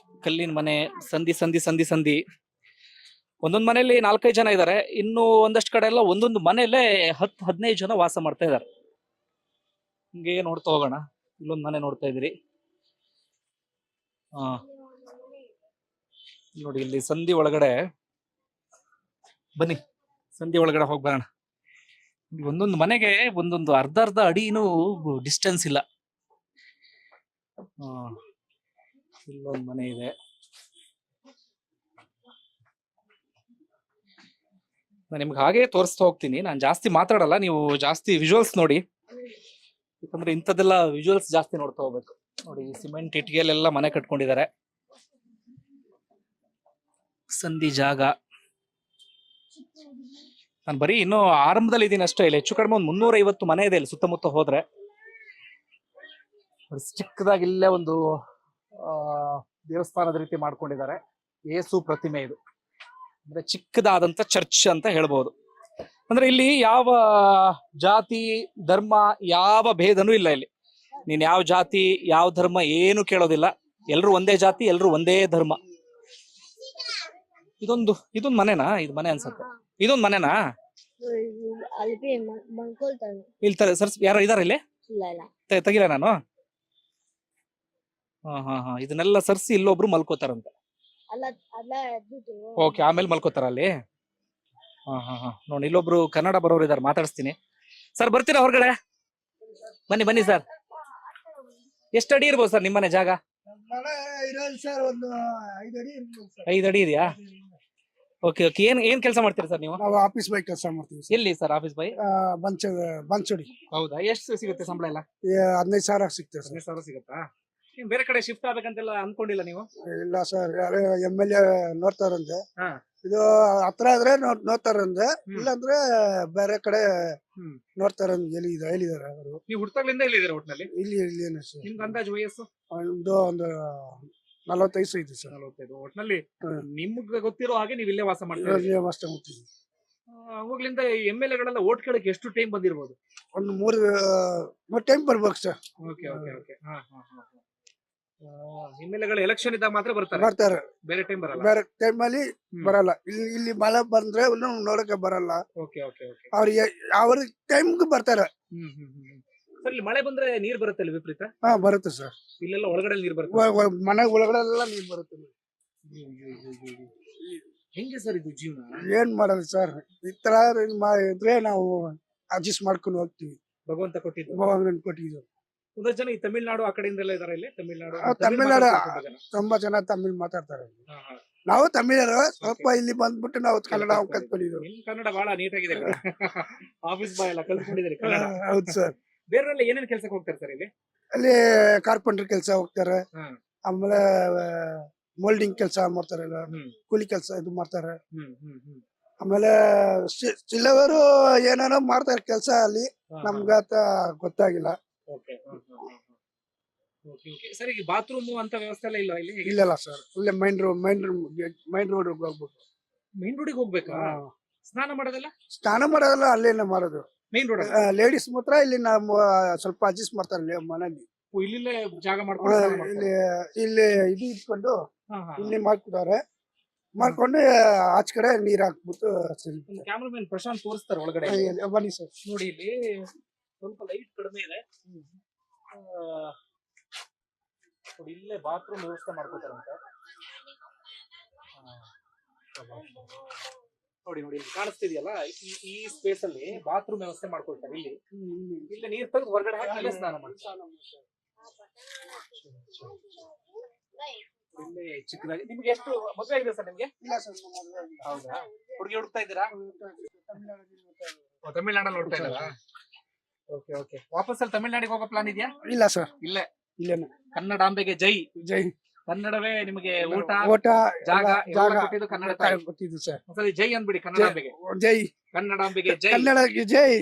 S2: ಕಲ್ಲಿನ ಮನೆ, ಸಂಧಿ ಸಂಧಿ ಸಂಧಿ ಸಂಧಿ. ಒಂದೊಂದು ಮನೆಯಲ್ಲಿ 4-5 ಜನ ಇದ್ದಾರೆ. ಇನ್ನು ಒಂದಷ್ಟು ಕಡೆ ಎಲ್ಲ ಒಂದೊಂದು ಮನೆಯಲ್ಲೇ 10-15 ಜನ ವಾಸ ಮಾಡ್ತಾ ಇದ್ದಾರೆ. ಹಿಂಗೆ ನೋಡ್ತಾ ಹೋಗೋಣ. ಇಲ್ಲೊಂದು ಮನೆ ನೋಡ್ತಾ ಇದ್ದೀರಿ. ನೋಡಿ ಇಲ್ಲಿ ಸಂಧಿ ಒಳಗಡೆ ಬನ್ನಿ, ಸಂಧಿ ಒಳಗಡೆ ಹೋಗಿ ಬರೋಣ. ಒಂದೊಂದು ಮನೆಗೆ ಒಂದೊಂದು ಅರ್ಧ ಅಡಿನೂ ಡಿಸ್ಟೆನ್ಸ್ ಇಲ್ಲ. ಇಲ್ಲೊಂದು ಮನೆ ಇದೆ. ನಾನು ನಿಮ್ಗೆ ಹಾಗೆ ತೋರಿಸ್ತಾ ಹೋಗ್ತೀನಿ, ನಾನು ಜಾಸ್ತಿ ಮಾತಾಡಲ್ಲ, ನೀವು ಜಾಸ್ತಿ ವಿಜುವಲ್ಸ್ ನೋಡಿ, ಯಾಕಂದ್ರೆ ಇಂಥದ್ದೆಲ್ಲ ವಿಜುವಲ್ಸ್ ಜಾಸ್ತಿ ನೋಡ್ತಾ ಹೋಗ್ಬೇಕು. ನೋಡಿ ಸಿಮೆಂಟ್ ಇಟ್ಟಿಗೆಲೆಲ್ಲ ಮನೆ ಕಟ್ಕೊಂಡಿದ್ದಾರೆ. ಸಂಧಿ ಜಾಗ. ನಾನು ಬರೀ ಇನ್ನೂ ಆರಂಭದಲ್ಲಿ ಇದ್ದೀನಿ ಅಷ್ಟೇ. ಇಲ್ಲ ಹೆಚ್ಚು ಕಡಿಮೆ ಒಂದು 350 ಮನೆ ಇದೆ ಇಲ್ಲಿ ಸುತ್ತಮುತ್ತ ಹೋದ್ರೆ. ಚಿಕ್ಕದಾಗಿ ಇಲ್ಲೇ ಒಂದು ದೇವಸ್ಥಾನದ ರೀತಿ ಮಾಡ್ಕೊಂಡಿದ್ದಾರೆ. ಯೇಸು ಪ್ರತಿಮೆ ಇದು, ಅಂದ್ರೆ ಚಿಕ್ಕದಾದಂತ ಚರ್ಚ್ ಅಂತ ಹೇಳ್ಬೋದು. ಅಂದ್ರೆ ಇಲ್ಲಿ ಯಾವ ಜಾತಿ ಧರ್ಮ ಯಾವ ಭೇದನೂ ಇಲ್ಲ. ಇಲ್ಲಿ ನೀನ್ ಯಾವ ಜಾತಿ ಯಾವ ಧರ್ಮ ಏನು ಕೇಳೋದಿಲ್ಲ, ಎಲ್ರು ಒಂದೇ ಜಾತಿ, ಎಲ್ರು ಒಂದೇ ಧರ್ಮ. ಇದೊಂದು ಮನೆನಾ? ಇದು ಮನೆ ಅನ್ಸುತ್ತೆ. ಇದೊಂದು ಮನೆನಾ?
S4: ಅಲ್ಲಿ ಮಲ್ಕೊಳ್ತಾರೆ.
S2: ಇಲ್ಲಿ ಸರ್ ಯಾರೋ ಇದಾರ ಇಲ್ಲಿ?
S4: ಇಲ್ಲ ಇಲ್ಲ,
S2: ತೆಗಿಲ್ಲ ನಾನು. ಹಾ ಇದನ್ನೆಲ್ಲ ಸರ್ಸಿ ಇಲ್ಲೊಬ್ರು ಮಲ್ಕೋತಾರಂತೆ.
S4: ಅಲ್ಲ ಅಲ್ಲ ಎದ್ಬಿಟ್ಟು
S2: ಓಕೆ, ಆಮೇಲೆ ಮಲ್ಕೋತಾರ ಅಲ್ಲಿ. ಹಾ ನೋಡಿ ಇಲ್ಲೊಬ್ರು ಕನ್ನಡ ಬರೋರು ಇದಾರೆ, ಮಾತಾಡಿಸ್ತೀನಿ. ಸರ್ ಬರ್ತೀರಾ ಹೊರಗಡೆ? ಬನ್ನಿ ಬನ್ನಿ ಸರ್. ಎಷ್ಟು ಅಡಿ ಇರ್ಬೋದು ಸರ್ ನಿಮ್ಮನೆ ಜಾಗ?
S5: ಒಂದು 5 ಅಡಿ
S2: 5 ಅಡಿ ಇದೆಯಾ? Okay okay. ಏನ್ ಕೆಲಸ ಮಾಡ್ತೀರಾ ಸರ್ ನೀವು?
S5: ನಾವು ಆಫೀಸ್ ಬೈ ಕೆಲಸ ಮಾಡ್ತೀವಿ ಸರ್.
S2: ಎಲ್ಲಿ ಸರ್ ಆಫೀಸ್ ಬೈ?
S5: ಬಂಚೋಡಿ.
S2: ಹೌದಾ? ಎಷ್ಟು ಸಿಗುತ್ತೆ ಸಂಬಳ ಎಲ್ಲ?
S5: 15,000 ಸಿಗ್ತೇವೆ ಸರ್.
S2: 15,000 ಸಿಗುತ್ತಾ? ಬೇರೆ ಕಡೆ ಶಿಫ್ಟ್ ಆಗ್ಬೇಕಂತೆಲ್ಲ ಅನ್ಕೊಂಡಿಲ್ಲ ನೀವು?
S5: ಇಲ್ಲ ಸರ್, MLA ನೋಡ್ತಾರಂತೆ.
S2: ಹಾ.
S5: ಇದು ಹತ್ರ ಆದ್ರೆ ನೋಡ್ತಾರಂತೆ, ಇಲ್ಲಾಂದ್ರೆ ಬೇರೆ ಕಡೆ ನೋಡ್ತಾರಂತ ಹೇಳಿದಾರೆ ಅವರು.
S2: ನೀವು ಹುಟ್ಟಾಗ್ಲಿಂದ ಇಲ್ಲಿದ್ದೀರಾ ಒಟ್ನಲ್ಲಿ?
S5: ಇಲ್ಲಿ ಏನು ಸರ್,
S2: ನಿಮ್ಗೆ ಅಂದಾಜು ವಯಸ್ಸು?
S5: ಒಂದು 45 ಐತಿ ಸರ್.
S2: 45. ಒಟ್ನಲ್ಲಿ ನಿಮ್ಗೆ ಗೊತ್ತಿರೋ ಹಾಗೆ ನೀವು ಇಲ್ಲೇ ವಾಸ ಮಾಡ್ತೀರಾ?
S5: ಅಷ್ಟೇ ಮುಗ್ತೀವಿ.
S2: ಅವಾಗ್ಲಿಂದ MLA ಗಳೆಲ್ಲ ಓಟ್ ಕೇಳಕ್ಕೆ ಎಷ್ಟು ಟೈಮ್ ಬಂದಿರ್ಬೋದು?
S5: ಒಂದು 3 ಟೈಮ್ ಬರ್ಬೇಕು sir.
S2: Okay okay okay. MLA ಗಳು ಎಲೆಕ್ಷನ್ ಇದ್ದಾಗ ಮಾತ್ರ
S5: ಬರ್ತಾರೆ,
S2: ಬೇರೆ ಟೈಮ್ ಬರಲ್ಲ?
S5: ಬೇರೆ ಟೈಮ್ ಅಲ್ಲಿ ಬರಲ್ಲ. ಇಲ್ಲಿ ಮಳೆ ಬಂದ್ರೆ ನೋಡಕ್ಕೆ ಬರಲ್ಲ.
S2: Okay okay okay.
S5: ಅವ್ರ ಟೈಮ್ಗೆ ಬರ್ತಾರೆ.
S2: ಸರ್ ಇಲ್ಲಿ ಮಳೆ ಬಂದ್ರೆ ನೀರ್ ಬರುತ್ತೆ ಅಲ್ಲಿ ವಿಪರೀತ?
S5: ಬರುತ್ತೆ ಸರ್.
S2: ಇಲ್ಲೆಲ್ಲ ಒಳಗಡೆ ನೀರ್ ಬರುತ್ತೆ?
S5: ಮನೆ ಒಳಗಡೆ ಎಲ್ಲ ನೀರ್ ಬರುತ್ತೆ.
S2: ಹೆಂಗೆ ಸರ್ ಇದು ಜೀವನ?
S5: ಏನ್ ಮಾಡೋದು ಸರ್, ಈ ತರ ಇದ್ರೆ ನಾವು ಅಡ್ಜಸ್ಟ್ ಮಾಡ್ಕೊಂಡು ಹೋಗ್ತೀವಿ.
S2: ಭಗವಂತ ಕೊಟ್ಟಿದ್ದು.
S5: ಕೊಟ್ಟಿದ್ದು.
S2: ಒಂದಷ್ಟು ಜನ ಈ ತಮಿಳ್ನಾಡು ಆ ಕಡೆಯಿಂದೆಲ್ಲ ಇದಾರೆ ಇಲ್ಲಿ.
S5: ತಮಿಳ್ನಾಡು ತುಂಬಾ ಜನ ತಮಿಳ್ ಮಾತಾಡ್ತಾರೆ. ನಾವು ತಮಿಳರು, ಸ್ವಲ್ಪ ಇಲ್ಲಿ ಬಂದ್ಬಿಟ್ಟು ನಾವು ಕನ್ನಡ ಕಲ್ತ್ಕೊಂಡಿದ್ದೀವಿ.
S2: ಕನ್ನಡ ಬಹಳ ನೀಟಾಗಿದೆ. ಆಫೀಸ್ ಬಾಯ್ ಎಲ್ಲ ಕಲ್ತ್ಕೊಂಡಿದ್ದೀರಿ ಕನ್ನಡ?
S5: ಹೌದು ಸರ್.
S2: ಬೇರೆಲ್ಲ ಏನೇನ್ ಕೆಲ್ಸಕ್ಕೆ ಹೋಗ್ತಾರೆ ಸರ್ ಇಲ್ಲಿ?
S5: ಅಲ್ಲಿ ಕಾರ್ಪೆಂಟರ್ ಕೆಲಸ ಹೋಗ್ತಾರೆ, ಆಮೇಲೆ ಮೋಲ್ಡಿಂಗ್ ಕೆಲಸ ಮಾಡ್ತಾರೆ, ಕೂಲಿ ಕೆಲಸ ಇದು ಮಾಡ್ತಾರೆ. ಆಮೇಲೆ ಚಿಲ್ಲವರು ಏನೇನೋ ಮಾಡ್ತಾರೆ ಕೆಲಸ ಅಲ್ಲಿ, ನಮ್ಗಾತ ಗೊತ್ತಾಗಿಲ್ಲ.
S2: ಸರ್ ಈಗ ಬಾತ್ರೂಮ್ ಅಂತ ವ್ಯವಸ್ಥೆ ಎಲ್ಲ ಇಲ್ಲ ಇಲ್ಲಿ?
S5: ಇಲ್ಲ ಸರ್, ಇಲ್ಲೇ ಮೈನ್ ರೋಡ್ ಹೋಗ್ಬೇಕು.
S2: ಮೈನ್ ರೋಡಿಗೆ ಹೋಗ್ಬೇಕಾ? ಸ್ನಾನ ಮಾಡೋದಲ್ಲ?
S5: ಸ್ನಾನ ಮಾಡೋದಲ್ಲ ಅಲ್ಲೇನೆ ಮಾಡೋದು.
S2: ಮೈನ್ ರೋಡ್
S5: ಲೇಡೀಸ್ ಮಾತ್ರ ಇಲ್ಲಿ ನಾವು ಸ್ವಲ್ಪ ಅಡ್ಜಸ್ಟ್ ಮಾಡ್ತಾರೆ ಮನೇಲಿ.
S2: ಇಲ್ಲೇ ಜಾಗ ಮಾಡ್ಕೊಂಡು
S5: ಇಲ್ಲಿ ಇದು ಇಟ್ಕೊಂಡು ಇಲ್ಲಿ ಮಾಡ್ಕೊತಾರೆ. ಮಾಡ್ಕೊಂಡು ಆಚ ಕಡೆ ನೀರ್ ಹಾಕ್ಬಿಟ್ಟು.
S2: ಕ್ಯಾಮ್ರಾಮನ್ ಪ್ರಶಾಂತ್ ತೋರಿಸ್ತಾರೆ ಒಳಗಡೆ.
S5: ಬನ್ನಿ ಸರ್.
S2: ನೋಡಿ ಇಲ್ಲಿ ಸ್ವಲ್ಪ ಲೈಟ್ ಕಡಿಮೆ ಇದೆ. ಇಲ್ಲೇ ಬಾತ್ರೂಮ್ ವ್ಯವಸ್ಥೆ ಮಾಡ್ಕೋತಾರಂತ. ನೋಡಿ ನೋಡಿ ಇಲ್ಲಿ ಕಾಣಿಸ್ತಿದೆಯಲ್ಲ, ಈ ಸ್ಪೇಸ್ ಅಲ್ಲಿ ಬಾತ್ರೂಮ್ ವ್ಯವಸ್ಥೆ ಮಾಡ್ಕೊಳ್ತಾರೆ. ಇಲ್ಲಿ ನೀರ್ ತೆಗೆದು ಹೊರಗಡೆ ಹಾಕಿ ಸ್ನಾನ ಮಾಡ್ತಾರೆ. ಇಲ್ಲಿ ಚಿಕ್ಕದಾಗಿ ನಿಮ್ಗೆ ಎಷ್ಟು ಮದುವೆ ಆಗಿದೆ ಸರ್ ನಿಮ್ಗೆ?
S5: ಇಲ್ಲ ಸರ್ ನಮ್ಮ ಮದುವೆ ಆಗಿಲ್ಲ.
S2: ಹೌದಾ? ಹುಡುಗಿ ಹುಡುಕ್ತಾ ಇದ್ದೀರಾ?
S5: ತಮಿಳ್ನಾಡಲ್ಲಿ ನೋಡ್ತಾ ಇರೋದು.
S2: ತಮಿಳ್ನಾಡಲ್ಲಿ ನೋಡ್ತಾ ಇದ್ದಾರಾ? Okay okay. ವಾಪಸ್ ಅಲ್ಲಿ ತಮಿಳ್ನಾಡಿಗೆ ಹೋಗೋ ಪ್ಲಾನ್ ಇದೆಯಾ?
S5: ಇಲ್ಲ ಸರ್
S2: ಇಲ್ಲೇ
S5: ಇಲ್ಲೇನೆ.
S2: ಕನ್ನಡಾಂಬೆಗೆ ಜೈ.
S5: ಜೈ.
S2: ಕನ್ನಡವೇ ನಿಮಗೆ ಊಟ
S5: ಓಟ
S2: ಜಾಗ
S5: ಎಲ್ಲ
S2: ಎಲ್ಲ
S5: ಜಾಗ
S2: ಕೊಟ್ಟಿದ್ದು ಕನ್ನಡ ತಾಯಿ.
S5: ಗೊತ್ತಿದ್ದು ಸರ್.
S2: ಒಂದ್ಸಲಿ ಜೈ ಅಂದ್ಬಿಡಿ ಕನ್ನಡಾಂಬೆಗೆ.
S5: ಜೈ.
S2: ಕನ್ನಡಾಂಬೆಗೆ ಜೈ.
S5: ಕನ್ನಡಕ್ಕೆ ಜೈ.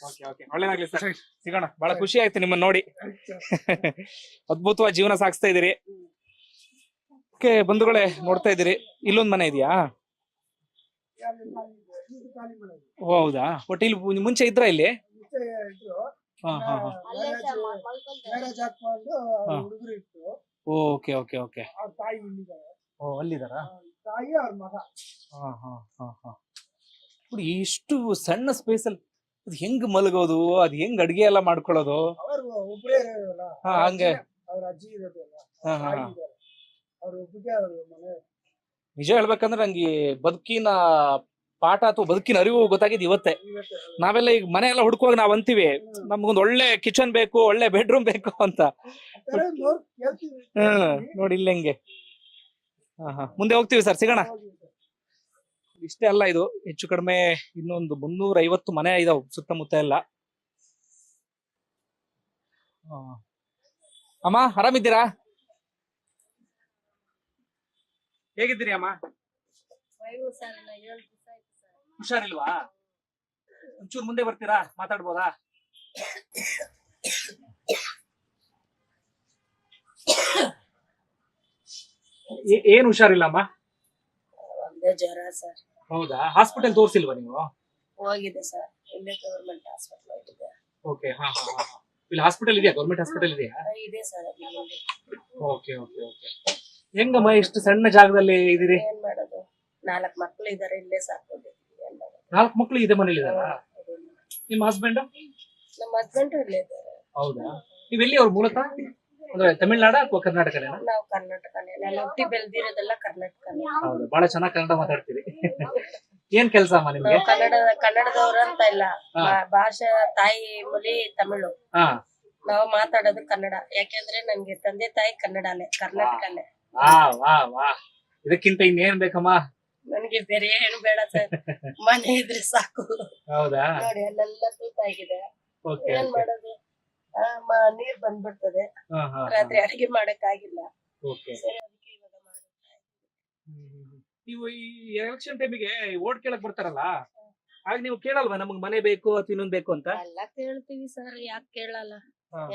S2: ಓಕೆ ಓಕೆ, ಒಳ್ಳೇದಾಗ್ಲಿ ಸರ್. ಸಿಗೋಣ. ಬಹಳ ಖುಷಿ ಆಯ್ತು ನಿಮ್ಮನ್ನ ನೋಡಿ. ಅದ್ಭುತವಾದ ಜೀವನ ಸಾಗಿಸ್ತಾ ಇದೀರಿ. ಓಕೆ ಬಂಧುಗಳೇ, ನೋಡ್ತಾ ಇದೀರಿ ಇಲ್ಲೊಂದ್ ಮನೆ ಇದೆಯಾ? ಓ ಹೌದಾ? ಒಟ್ಟು ಇಲ್ಲಿ ಮುಂಚೆ ಇದ್ರ ಇಲ್ಲಿ? ಹಾ ಹಾ ಹಾ.
S4: ಅಲ್ಲೇ ಸರ್ ಮಲ್ಕೊಳ್ತಾರೆ.
S5: ಮ್ಯಾರೇಜ್ ಹಾಕೊಂಡು
S2: ಹಾ.
S5: ಹುಡುಗರು ಇತ್ತು.
S2: Okay okay okay.
S5: ಅವ್ರ ತಾಯಿ ಇಲ್ಲಿದ್ದಾರೆ.
S2: ಓ ಅಲ್ಲಿದಾರಾ?
S5: ತಾಯಿ ಅವ್ರ ಮಗ.
S2: ಹಾ ಹಾ ಹಾ ಹಾ. ನೋಡಿ ಇಷ್ಟು ಸಣ್ಣ ಸ್ಪೇಸ್ ಅಲ್ಲಿ ಅದ್ ಹೆಂಗ್ ಮಲಗೋದು, ಅದ್ ಹೆಂಗ್ ಅಡ್ಗೆ ಎಲ್ಲ ಮಾಡ್ಕೊಳ್ಳೋದು?
S5: ಅವರು ಒಬ್ಬರೇ ಇರೋಲ್ಲ.
S2: ಹಾ ಹಂಗೆ.
S5: ಅವ್ರ ಅಜ್ಜಿ ಇರೋದಲ್ಲ.
S2: ಹಾ ಹಾ
S5: ತಾಯಿ
S2: ಹಾ.
S5: ಇದ್ದಾರೆ. ಅವ್ರ ಒಬ್ಬರಿಗೆ ಅವ್ರ ಮನೆ.
S2: ನಿಜ ಹೇಳ್ಬೇಕಂದ್ರೆ ನಂಗೆ ಬದುಕಿನ ಪಾಠ ಅಥವಾ ಬದುಕಿನ ಅರಿವು ಗೊತ್ತಾಗಿದ್ದು ಇವತ್ತೇ. ನಾವೆಲ್ಲ ಈಗ ಮನೆ ಎಲ್ಲ ಹುಡ್ಕುವಾಗ ನಾವ್ ಅಂತೀವಿ ನಮ್ಗೊಂದ್ ಒಳ್ಳೆ ಕಿಚನ್ ಬೇಕು, ಒಳ್ಳೆ ಬೆಡ್ರೂಮ್ ಬೇಕು ಅಂತ. ನೋಡಿ ಇಲ್ಲ ಹೆಂಗೆ. ಹಾ ಹಾ, ಮುಂದೆ ಹೋಗ್ತೀವಿ ಸರ್, ಸಿಗೋಣ. ಇಷ್ಟೇ ಅಲ್ಲ, ಇದು ಹೆಚ್ಚು ಕಡಿಮೆ ಇನ್ನೊಂದು 350 ಮನೆ ಇದಾವ್ ಸುತ್ತಮುತ್ತ ಎಲ್ಲ. ಅಮ್ಮ ಆರಾಮಿದ್ದೀರಾ? ಹೇಗಿದ್ದೀರಿ ಅಮ್ಮ? ಹುಷಾರಿಲ್ವಾ? ಒಂಚೂರು ಮುಂದೆ ಬರ್ತೀರಾ, ಮಾತಾಡ್ಬೋದಾ? ಏನ್ ಹುಷಾರಿಲ್ಲ ಅಮ್ಮ?
S6: ಒಂದೇ ಜ್ವರ ಸರ್.
S2: ಹೌದಾ? ಹಾಸ್ಪಿಟಲ್ ತೋರಿಸಿಲ್ವಾ ನೀವು?
S6: ಹೋಗಿದೆ ಸರ್, ಇಲ್ಲೇ ಗವರ್ಮೆಂಟ್ ಹಾಸ್ಪಿಟಲ್ ಹೋಗಿದೆ.
S2: ಓಕೆ. ಹಾ ಹಾ ಹಾ. ಇಲ್ಲಿ ಹಾಸ್ಪಿಟಲ್ ಇದೆಯಾ? ಗೌರ್ಮೆಂಟ್ ಹಾಸ್ಪಿಟಲ್ ಇದೆಯಾ?
S6: ಇದೆ ಸರ್ ಅಲ್ಲಿ ಮುಂದೆ.
S2: Okay okay okay. ಹೆಂಗಮ್ಮ ಇಷ್ಟು ಸಣ್ಣ ಜಾಗದಲ್ಲಿ ಇದೀರಿ?
S6: ಏನ್ ಮಾಡೋದು, 4 ಮಕ್ಳು ಇದಾರೆ, ಇಲ್ಲೇ ಸಾಕೊಂಡಿದ್ದೀವಿ.
S2: 4 ಮಕ್ಳು ಇದೆ ಮನೇಲಿ ಇದಾರಾ? ನಿಮ್ಮ ಹಸ್ಬೆಂಡ್?
S6: ನಮ್ಮ ಹಸ್ಬೆಂಡ್ ಇಲ್ಲೇ ಇದ್ದಾರೆ.
S2: ಹೌದಾ? ನೀವೆಲ್ಲಿ ಅವ್ರು ಮೂಲತಃ? ಅಂದ್ರೆ ತಮಿಳ್ನಾಡ ಅಥವಾ ಕರ್ನಾಟಕನೇನಾ?
S6: ನಾವು ಕರ್ನಾಟಕನೇ, ನಾನು ಹುಟ್ಟಿ ಬೆಳೆದಿರೋದೆಲ್ಲ ಕರ್ನಾಟಕನೇ.
S2: ಹೌದು, ಬಹಳ ಚೆನ್ನಾಗಿ ಕನ್ನಡ ಮಾತಾಡ್ತೀರಿ. ಏನ್ ಕೆಲಸ ಅಮ್ಮ ನಿಮ್ಗೆ?
S6: ನಾವು ಕನ್ನಡದವ್ರು ಅಂತ ಇಲ್ಲ, ಭಾಷೆ ತಾಯಿ ಮೂಲಿ ತಮಿಳು.
S2: ಹಾ.
S6: ನಾವು ಮಾತಾಡೋದು ಕನ್ನಡ, ಯಾಕೆಂದ್ರೆ ನನ್ಗೆ ತಂದೆ ತಾಯಿ ಕನ್ನಡನೇ, ಕರ್ನಾಟಕನೇ.
S2: ವಾ ವಾ ವಾ, ಇದಕ್ಕಿಂತ ಇನ್ನೇನ್ ಬೇಕಮ್ಮ?
S6: ನನ್ಗೆ ಬೇರೆ ಏನು ಬೇಡ ಸರ್, ಮನೆ ಇದ್ರೆ ಸಾಕು.
S2: ಹೌದಾ?
S6: ನೋಡಿ ಅಲ್ಲೆಲ್ಲ ತೂತಾಗಿದೆ,
S2: ಓಕೆ.
S6: ಏನ್ ಮಾಡೋದು, ನೀರ್ ಬಂದ್ಬಿಡ್ತದೆ,
S2: ಹಾ ಹಾ.
S6: ರಾತ್ರಿ ಅಡಿಗೆ ಮಾಡಕ್ ಆಗಿಲ್ಲ.
S2: ಓಕೆ.
S6: ಸರಿ, ಅದಕ್ಕೆ ಇವಾಗ ಮಾಡ್ತಾ ಇದ್ದೀನಿ.
S2: ನೀವು ಈ ಎಲೆಕ್ಷನ್ ಟೈಮಿಗೆ ಓಟ್ ಕೇಳಕ್ ಬರ್ತಾರಲ್ಲ, ಆಗ ನೀವು ಕೇಳಲ್ವಾ ನಮಗ್ ಮನೆ ಬೇಕು ಅಥವಾ ಇನ್ನೊಂದ್ ಬೇಕು ಅಂತ?
S6: ಎಲ್ಲ ಕೇಳ್ತೀವಿ ಸರ್, ಯಾಕೆ ಕೇಳಲ್ಲ,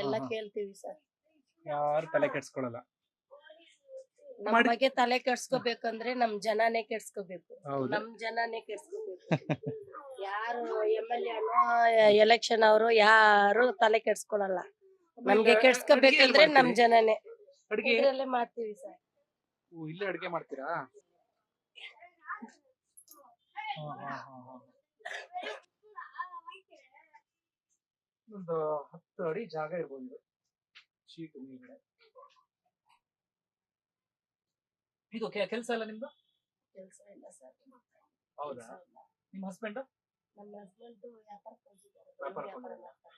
S6: ಎಲ್ಲ ಕೇಳ್ತೀವಿ ಸರ್.
S2: ಯಾರು ತಲೆ ಕೆಡ್ಸ್ಕೊಳಲ್ಲ.
S6: ನಮ್ ಬಗ್ಗೆ ತಲೆ ಕೆಡ್ಸ್ಕೋಬೇಕಂದ್ರೆ ನಮ್ ಜನನೇ ಕೆಡ್ಸ್ಕೋಬೇಕು,
S2: ಹೌದು.
S6: ನಮ್ ಜನನೇ ಕೆಡ್ಸ್ಕೋಬೇಕು. ಯಾರು MLA ಎಲೆಕ್ಷನ್ ಅವರು ಯಾರು ತಲೆ ಕೆಡ್ಸ್ಕೊಳಲ್ಲ. ನಮ್ಗೆ ಕೆಡ್ಸ್ಕೋಬೇಕಂದ್ರೆ ನಮ್ ಜನನೇ.
S2: ಅಡ್ಗೆ
S6: ಇದ್ರಲ್ಲೇ ಮಾಡ್ತೀವಿ ಸರ್.
S2: ಇಲ್ಲೇ ಅಡ್ಗೆ ಮಾಡ್ತೀರಾ? ಒಂದು 10 ಅಡಿ ಜಾಗ ಇರ್ಬೋದು ಇದು, ಶೀಟ್ ಮೇಲ್ಗಡೆ. ಇದು ಕೆಲಸ ಎಲ್ಲ ನಿಮ್ದು?
S6: ಕೆಲ್ಸ ಇಲ್ಲ ಸರ್.
S2: ಹೌದಾ? ನಿಮ್ಮ ಹಸ್ಬೆಂಡ್?
S6: ನಮ್ಮ ಹಸ್ಬೆಂಡ್ ವ್ಯಾಪಾರಕ್ಕೆ ಹೋಗಿದ್ದಾರೆ.
S2: ವ್ಯಾಪಾರಕ್ಕೆ
S6: ವ್ಯಾಪಾರ
S2: ಹೋಗಿದ್ದಾರೆ.
S6: ಮಾಡ್ತಾರೆ.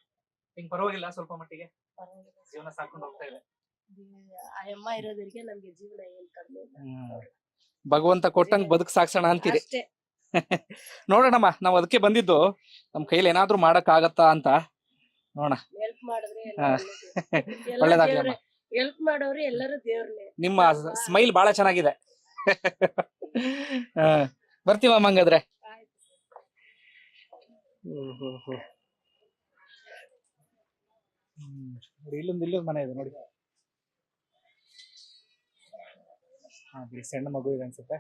S2: ಹಿಂಗ್ ಪರವಾಗಿಲ್ಲ, ಸ್ವಲ್ಪ ಮಟ್ಟಿಗೆ
S6: ಪರವಾಗಿಲ್ಲ ಸರ್.
S2: ಜೀವನ ಸಾಕೊಂಡು ಹೋಗ್ತಾ ಇದೆ.
S6: ಆ ಅಮ್ಮ ಇರೋದ್ರಿಗೆ ನಮ್ಗೆ ಜೀವನ ಏನ್ ಕಡಿಮೆ ಇಲ್ಲ.
S2: ಭಗವಂತ ಕೊಟ್ಟಂಗ್ ಬದುಕ್ ಸಾಕ್ಸೋಣ ಅಂತೀರಿ.
S6: ಅಷ್ಟೇ.
S2: ನೋಡೋಣಮ್ಮ, ನಾವ್ ಅದಕ್ಕೆ ಬಂದಿದ್ದು, ನಮ್ ಕೈಲಿ ಏನಾದ್ರೂ ಮಾಡಕ್ ಆಗತ್ತಾ ಅಂತ ನೋಡೋಣ.
S6: ಹೆಲ್ಪ್ ಮಾಡಿದ್ರೆ
S2: ಹಾ. ಒಳ್ಳೇದಾಗ್ಲಿ ಅಮ್ಮ.
S6: ಹೆಲ್ಪ್ ಮಾಡೋರು ಎಲ್ಲರೂ ದೇವ್ರನ್ನೇ.
S2: ನಿಮ್ಮ ಸ್ಮೈಲ್ ಬಹಳ ಚೆನ್ನಾಗಿದೆ. ಬರ್ತೀವಮ್ಮ ಹಂಗಾದ್ರೆ. ಇಲ್ಲೊಂದು ಮನೆ ಇದೆ ನೋಡಿ. ಸಣ್ಣ ಮಗು ಇದೆ ಅನ್ಸುತ್ತೆ.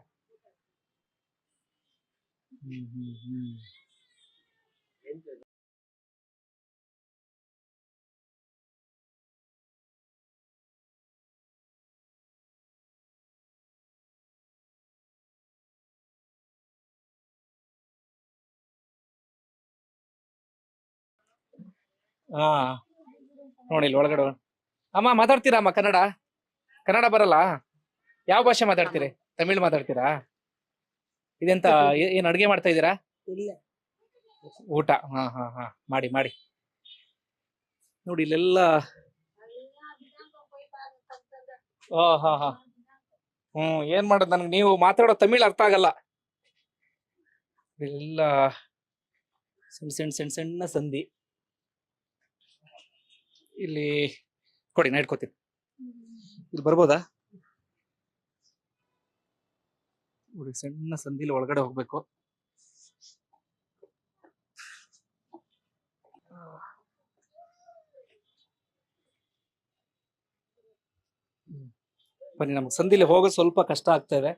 S2: ಹಾ ನೋಡಿ ಇಲ್ಲಿ ಒಳಗಡೆ. ಅಮ್ಮ ಮಾತಾಡ್ತೀರಾ ಅಮ್ಮ ಕನ್ನಡ? ಕನ್ನಡ ಬರಲ್ಲ? ಯಾವ ಭಾಷೆ ಮಾತಾಡ್ತೀರಿ? ತಮಿಳ್ ಮಾತಾಡ್ತೀರಾ? ಇದೆಂತ ಏನ್ ಅಡ್ಗೆ ಮಾಡ್ತಾ ಇದೀರಾ?
S6: ಇಲ್ಲ.
S2: ಊಟ? ಹಾ ಹಾ ಹಾ, ಮಾಡಿ ಮಾಡಿ. ನೋಡಿ ಇಲ್ಲೆಲ್ಲ ಹಾ ಹಾ ಏನ್ ಮಾಡೋದು, ನನ್ಗೆ ನೀವು ಮಾತಾಡೋ ತಮಿಳ್ ಅರ್ಥ ಆಗಲ್ಲ. ಎಲ್ಲ ಸಣ್ಣ ಸಣ್ಣ ಸಣ್ಣ ಸಣ್ಣ ಸಂಧಿ. ಇಲ್ಲಿ ಕೊಡಿ, ನಾ ಇಟ್ಕೋತೀನಿ. ಇಲ್ಲಿ ಬರ್ಬೋದಾ? ನೋಡಿ, ಸಣ್ಣ ಸಂಧಿಲಿ ಒಳಗಡೆ ಹೋಗ್ಬೇಕು. ಬನ್ನಿ, ನಮ್ಗೆ ಸಂಧಿಲಿ ಹೋಗೋದು ಸ್ವಲ್ಪ ಕಷ್ಟ ಆಗ್ತಾ ಇದೆ.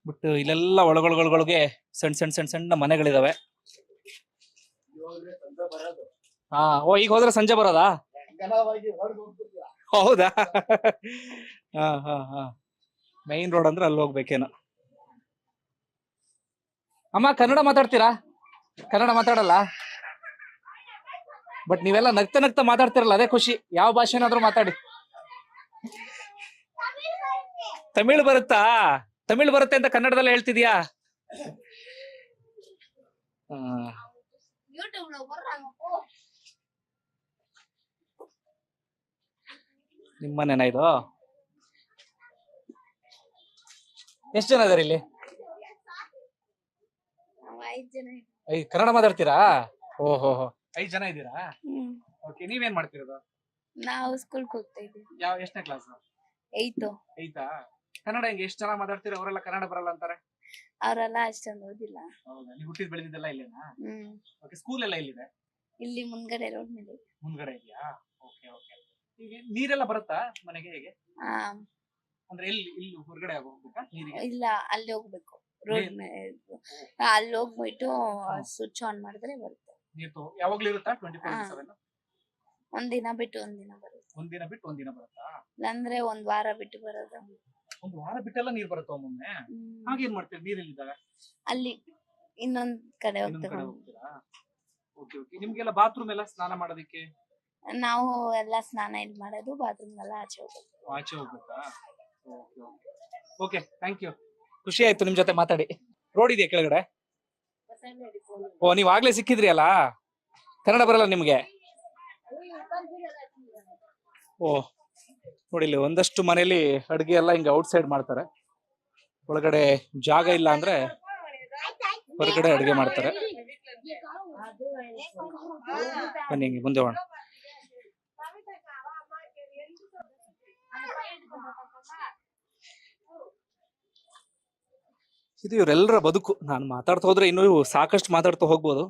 S2: ಬಟ್ ಇಲ್ಲೆಲ್ಲ ಒಳಗೊಳಗೊಳಗೊಳಗೆ ಸಣ್ಣ ಸಣ್ಣ ಸಣ್ಣ ಸಣ್ಣ ಮನೆಗಳಿದಾವೆ. ಹಾ, ಈಗ ಹೋದ್ರೆ ಸಂಜೆ ಬರೋದಾ? ಹೌದಾ? ಹಾ ಹಾ ಹಾ ಮೈನ್ ರೋಡ್ ಅಂದ್ರೆ ಅಲ್ಲಿ ಹೋಗ್ಬೇಕೇನೋ. ಅಮ್ಮ, ಕನ್ನಡ ಮಾತಾಡ್ತೀರಾ? ಕನ್ನಡ ಮಾತಾಡಲ್ಲ, ಬಟ್ ನೀವೆಲ್ಲ ನಗ್ತಾ ನಗ್ತಾ ಮಾತಾಡ್ತಿರಲ್ಲ, ಅದೇ ಖುಷಿ. ಯಾವ ಭಾಷೆನಾದ್ರೂ ಮಾತಾಡಿ. ತಮಿಳ್ ಬರುತ್ತಾ? ತಮಿಳ್ ಬರುತ್ತೆ ಅಂತ ಕನ್ನಡದಲ್ಲಿ ಹೇಳ್ತಿದ್ಯಾ? ನಿಮ್ಮನೇನಾ ಇದು? ಎಷ್ಟು ಜನ ಇದಾರೆ ಇಲ್ಲಿ? ಕನ್ನಡ ಮಾತಾಡ್ತೀರಾ? ಓಹೋ, 5 ಜನ ಇದ್ದೀರಾ? ಓಕೆ, ನೀವೇನ್ ಮಾಡ್ತಿರೋದು?
S7: ನಾವು ಸ್ಕೂಲ್ ಹೋಗ್ತಾ ಇದೀವಿ.
S2: ಎಷ್ಟನೇ ಕ್ಲಾಸ್?
S7: 8th.
S2: ಐತಾ? ಕನ್ನಡ ಹೆಂಗೆ? ಎಷ್ಟು ಚೆನ್ನಾಗಿ ಮಾತಾಡ್ತೀರಾ? ಅವರೆಲ್ಲ ಕನ್ನಡ ಬರಲ್ಲ ಅಂತಾರೆ.
S7: ಅವರೆಲ್ಲ ಅಷ್ಟೊಂದು ಓದಿಲ್ಲ.
S2: ಹೌದಾ? ನೀವು ಹುಟ್ಟಿದ್ ಬೆಳೆದಿದ್ದೆಲ್ಲ ಇಲ್ಲೇನಾ?
S7: ಹ್ಮ್.
S2: ಓಕೆ, ಸ್ಕೂಲ್ ಎಲ್ಲ ಇಲ್ಲಿದೆ?
S7: ಇಲ್ಲಿ ಮುಂದ್ಗಡೆ ರೋಡ್ ಮೇಲೆ.
S2: ಮುಂದ್ಗಡೆ ಇದೆಯಾ? Okay okay. ಈಗ ನೀರೆಲ್ಲ ಬರುತ್ತಾ ಮನೆಗೆ? ಹೇಗೆ
S7: ಆ,
S2: ಅಂದ್ರೆ ಇಲ್ಲಿ ಹೊರಗಡೆ ಹೋಗ್ಬೇಕಾ ನೀರಿಗೆ?
S7: ಇಲ್ಲ, ಅಲ್ಲಿ ಹೋಗ್ಬೇಕು ರೋಡ್ ಮೇಲೆ. ಅಲ್ಲಿ ಹೋಗ್ಬಿಟ್ಟು ಸ್ವಿಚ್ ಆನ್ ಮಾಡಿದ್ರೆ ಬರುತ್ತೆ.
S2: ನೀರು ಯಾವಾಗ್ಲೂ ಇರುತ್ತಾ? 24/7?
S7: ಒಂದಿನ ಬಿಟ್ಟು ಒಂದಿನ ಬರುತ್ತೆ.
S2: ಒಂದಿನ ಬಿಟ್ಟು ಒಂದಿನ ಬರುತ್ತಾ?
S7: ಇಲ್ಲಾಂದ್ರೆ ಒಂದ್ ವಾರ ಬಿಟ್ಟು ಬರೋದು.
S2: ಒಂದು ವಾರ ಬಿಟ್ಟೆಲ್ಲ ನೀರ್ ಬರುತ್ತಾ ಒಮ್ಮೊಮ್ಮೆ? ಹಾಗೇನ್ ಮಾಡ್ತೀರಿ ನೀರಿಲ್ಲಿದ್ದಾಗ?
S7: ಅಲ್ಲಿ ಇನ್ನೊಂದ್ ಕಡೆ
S2: ಇನ್ನೊಂದ್ ಕಡೆ
S7: ಹೋಗ್ತೇವೆ.
S2: ಹೋಗ್ತೀರಾ? Okay okay. ನಿಮ್ಗೆಲ್ಲ ಬಾತ್ರೂಮ್ ಎಲ್ಲ ಸ್ನಾನ ಮಾಡೋದಕ್ಕೆ
S7: ನಾವು ಎಲ್ಲ ಸ್ನಾನ ಇಲ್ಲಿ ಮಾಡೋದು, ಬಾತ್ರೂಮ್ ಎಲ್ಲ ಆಚೆ ಹೋಗೋದು.
S2: ಆಚೆ ಹೋಗ್ಬೇಕಾ? Okay okay okay, thank you. ಖುಷಿ ಆಯ್ತು ನಿಮ್ ಜೊತೆ ಮಾತಾಡಿ. ರೋಡ್ ಇದೆಯಾ ಕೆಳಗಡೆ? ಓ, ನೀವ್ ಆಗ್ಲೇ ಸಿಕ್ಕಿದ್ರಿ ಅಲ್ಲ. ಕನ್ನಡ ಬರಲ್ಲ ನಿಮ್ಗೆ? ಓ, ನೋಡಿ, ಇಲ್ಲಿ ಒಂದಷ್ಟು ಮನೇಲಿ ಅಡ್ಗೆ ಎಲ್ಲ ಹಿಂಗೆ ಔಟ್ ಸೈಡ್ ಮಾಡ್ತಾರೆ. ಒಳಗಡೆ ಜಾಗ ಇಲ್ಲ ಅಂದ್ರೆ ಹೊರಗಡೆ ಅಡ್ಗೆ ಮಾಡ್ತಾರೆ. ಬನ್ನಿ, ಹಿಂಗೆ ಮುಂದೆ ಹೋಗೋಣ. ಇದು ಇವರೆಲ್ಲರ ಬದುಕು. ನಾನು ಮಾತಾಡ್ತಾ ಹೋದ್ರೆ ಇನ್ನೂ ಸಾಕಷ್ಟು ಮಾತಾಡ್ತಾ ಹೋಗ್ಬೋದು.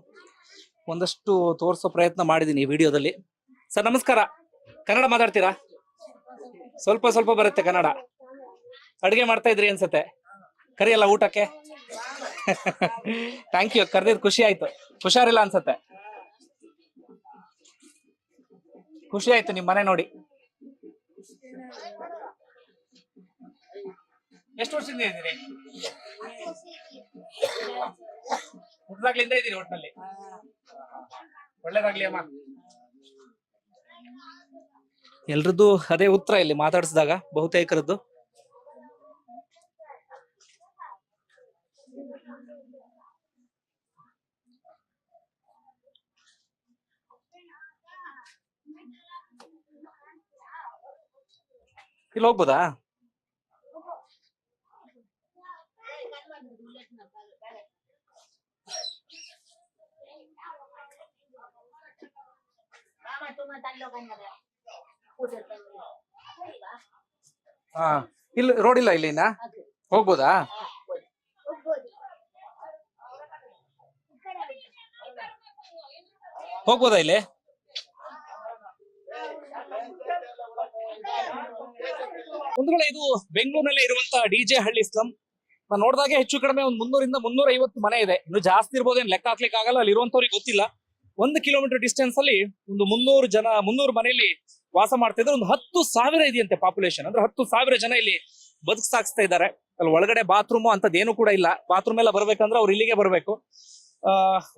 S2: ಒಂದಷ್ಟು ತೋರಿಸೋ ಪ್ರಯತ್ನ ಮಾಡಿದೀನಿ ಈ ವಿಡಿಯೋದಲ್ಲಿ. ಸರ್ ನಮಸ್ಕಾರ, ಕನ್ನಡ ಮಾತಾಡ್ತೀರಾ? ಸ್ವಲ್ಪ ಸ್ವಲ್ಪ ಬರುತ್ತೆ ಕನ್ನಡ. ಅಡ್ಗೆ ಮಾಡ್ತಾ ಇದ್ರಿ ಅನ್ಸತ್ತೆ. ಕರಿಯಲ್ಲ ಊಟಕ್ಕೆ? ಥ್ಯಾಂಕ್ ಯು, ಕರೆದಿದ್ ಖುಷಿ ಆಯ್ತು. ಹುಷಾರಿಲ್ಲ ಅನ್ಸತ್ತೆ. ಖುಷಿ ಆಯ್ತು ನಿಮ್ ಮನೆ ನೋಡಿ. ಎಷ್ಟು ವರ್ಷದಿಂದ ಇದ್ದೀರಿ? ಹುಟ್ಟಾಗ್ಲಿಂದ ಇದ್ದೀರಿ ಒಟ್ಟಿನಲ್ಲಿ? ಒಳ್ಳೇದಾಗ್ಲಿ ಅಮ್ಮ. ಎಲ್ರದ್ದು ಅದೇ ಉತ್ತರ ಇಲ್ಲಿ ಮಾತಾಡಿಸಿದಾಗ ಬಹುತೇಕರದ್ದು. ಇಲ್ಲಿ ಹೋಗ್ಬೋದಾ? ಹಾ, ಇಲ್ಲಿ ರೋಡ್ ಇಲ್ಲ ಇಲ್ಲಿನ? ಹೋಗ್ಬೋದಾ? ಹೋಗ್ಬೋದಾ ಇಲ್ಲಿ? ಒಂದು ವೇಳೆ ಇದು ಬೆಂಗಳೂರಿನಲ್ಲೇ ಇರುವಂತ ಡಿಜೆ ಹಳ್ಳಿ ಸ್ಲಮ್. ನಾನು ನೋಡಿದಾಗೆ ಹೆಚ್ಚು ಕಡಿಮೆ ಒಂದು 300 ರಿಂದ 350 ಮನೆ ಇದೆ. ಇನ್ನು ಜಾಸ್ತಿ ಇರ್ಬೋದೇನು, ಲೆಕ್ಕ ಹಾಕ್ಲಿಕ್ಕೆ ಆಗಲ್ಲ. ಅಲ್ಲಿ ಇರುವಂತವ್ರಿಗೆ ಗೊತ್ತಿಲ್ಲ. 1 ಕಿಲೋಮೀಟರ್ ಡಿಸ್ಟೆನ್ಸ್ ಅಲ್ಲಿ ಒಂದು 300 ಮನೆಯಲ್ಲಿ ವಾಸ ಮಾಡ್ತಾ ಇದ್ದಾರೆ. ಒಂದು 10,000 ಇದೆಯಂತೆ ಪಾಪ್ಯುಲೇಷನ್. ಅಂದ್ರೆ 10,000 ಜನ ಇಲ್ಲಿ ಬದುಕು ಸಾಗಿಸ್ತಾ ಇದ್ದಾರೆ. ಅಲ್ಲಿ ಒಳಗಡೆ ಬಾತ್ರೂಮ್ ಅಂತದೇನು ಕೂಡ ಇಲ್ಲ. ಬಾತ್ರೂಮ್ ಎಲ್ಲ ಬರ್ಬೇಕಂದ್ರೆ ಅವ್ರು ಇಲ್ಲಿಗೆ ಬರ್ಬೇಕು.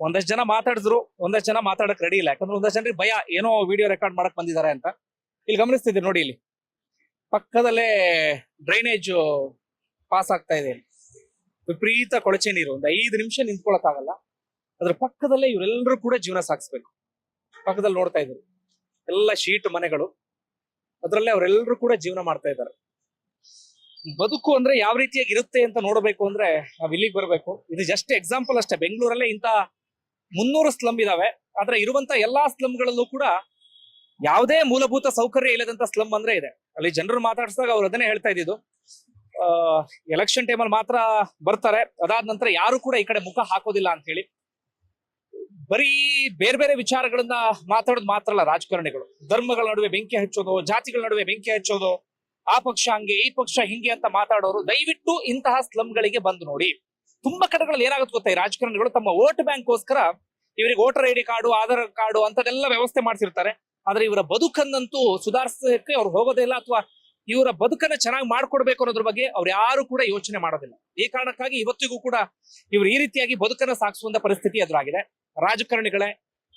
S2: ಒಂದಷ್ಟು ಜನ ಮಾತಾಡಿದ್ರು, ಒಂದಷ್ಟು ಜನ ಮಾತಾಡಕ್ ರೆಡಿ ಇಲ್ಲ. ಯಾಕಂದ್ರೆ ಒಂದಷ್ಟು ಜನರಿಗೆ ಭಯ, ಏನೋ ವಿಡಿಯೋ ರೆಕಾರ್ಡ್ ಮಾಡಕ್ ಬಂದಿದ್ದಾರೆ ಅಂತ. ಇಲ್ಲಿ ಗಮನಿಸ್ತಿದ್ದೀರಿ ನೋಡಿ, ಇಲ್ಲಿ ಪಕ್ಕದಲ್ಲೇ ಡ್ರೈನೇಜ್ ಪಾಸ್ ಆಗ್ತಾ ಇದೆ. ವಿಪರೀತ ಕೊಳಚೆ ನೀರು. ಒಂದು 5 ನಿಮಿಷ ನಿಂತ್ಕೊಳಕ್ ಆಗಲ್ಲ. ಅದ್ರ ಪಕ್ಕದಲ್ಲೇ ಇವರೆಲ್ಲರೂ ಕೂಡ ಜೀವನ ಸಾಗಿಸ್ಬೇಕು. ಪಕ್ಕದಲ್ಲಿ ನೋಡ್ತಾ ಇದ್ರು ಎಲ್ಲ ಶೀಟ್ ಮನೆಗಳು, ಅದರಲ್ಲೇ ಅವರೆಲ್ಲರೂ ಕೂಡ ಜೀವನ ಮಾಡ್ತಾ ಇದ್ದಾರೆ. ಬದುಕು ಅಂದ್ರೆ ಯಾವ ರೀತಿಯಾಗಿ ಇರುತ್ತೆ ಅಂತ ನೋಡಬೇಕು ಅಂದ್ರೆ ನಾವ್ ಇಲ್ಲಿಗೆ ಬರಬೇಕು. ಇದು ಜಸ್ಟ್ ಎಕ್ಸಾಂಪಲ್ ಅಷ್ಟೇ. ಬೆಂಗಳೂರಲ್ಲೇ ಇಂತ 300 ಸ್ಲಮ್ ಇದಾವೆ. ಆದ್ರೆ ಇರುವಂತ ಎಲ್ಲಾ ಸ್ಲಮ್ಗಳಲ್ಲೂ ಕೂಡ ಯಾವುದೇ ಮೂಲಭೂತ ಸೌಕರ್ಯ ಇಲ್ಲದಂತ ಸ್ಲಮ್ ಅಂದ್ರೆ ಇದೆ. ಅಲ್ಲಿ ಜನರು ಮಾತಾಡಿಸಿದಾಗ ಅವ್ರು ಅದನ್ನೇ ಹೇಳ್ತಾ ಇದ್ದಿದ್ದು, ಎಲೆಕ್ಷನ್ ಟೈಮಲ್ಲಿ ಮಾತ್ರ ಬರ್ತಾರೆ, ಅದಾದ ನಂತರ ಯಾರು ಕೂಡ ಈ ಕಡೆ ಮುಖ ಹಾಕೋದಿಲ್ಲ ಅಂತ ಹೇಳಿ. ಬರೀ ಬೇರೆ ಬೇರೆ ವಿಚಾರಗಳನ್ನ ಮಾತಾಡೋದು ಮಾತ್ರ ಅಲ್ಲ ರಾಜಕಾರಣಿಗಳು. ಧರ್ಮಗಳ ನಡುವೆ ಬೆಂಕಿ ಹಚ್ಚೋದು, ಜಾತಿಗಳ ನಡುವೆ ಬೆಂಕಿ ಹಚ್ಚೋದು, ಆ ಪಕ್ಷ ಹಂಗೆ ಈ ಪಕ್ಷ ಹಿಂಗೆ ಅಂತ ಮಾತಾಡೋರು ದಯವಿಟ್ಟು ಇಂತಹ ಸ್ಲಮ್ಗಳಿಗೆ ಬಂದು ನೋಡಿ. ತುಂಬಾ ಕಡೆಗಳಲ್ಲಿ ಏನಾಗುತ್ತೆ ಗೊತ್ತಾ, ಈ ರಾಜಕಾರಣಿಗಳು ತಮ್ಮ ವೋಟ್ ಬ್ಯಾಂಕ್ಗೋಸ್ಕರ ಇವರಿಗೆ voter ID card, Aadhaar card ಅಂತದೆಲ್ಲ ವ್ಯವಸ್ಥೆ ಮಾಡ್ತಿರ್ತಾರೆ. ಆದ್ರೆ ಇವರ ಬದುಕನ್ನಂತೂ ಸುಧಾರಿಸಕ್ಕೆ ಅವ್ರು ಹೋಗೋದೇ ಇಲ್ಲ, ಅಥವಾ ಇವರ ಬದುಕನ್ನ ಚೆನ್ನಾಗಿ ಮಾಡ್ಕೊಡ್ಬೇಕು ಅನ್ನೋದ್ರ ಬಗ್ಗೆ ಅವ್ರು ಯಾರು ಕೂಡ ಯೋಚನೆ ಮಾಡೋದಿಲ್ಲ. ಈ ಕಾರಣಕ್ಕಾಗಿ ಇವತ್ತಿಗೂ ಕೂಡ ಇವರು ಈ ರೀತಿಯಾಗಿ ಬದುಕನ್ನ ಸಾಗಿಸುವಂತ ಪರಿಸ್ಥಿತಿ ಎದುರಾಗಿದೆ. ರಾಜಕಾರಣಿಗಳೇ,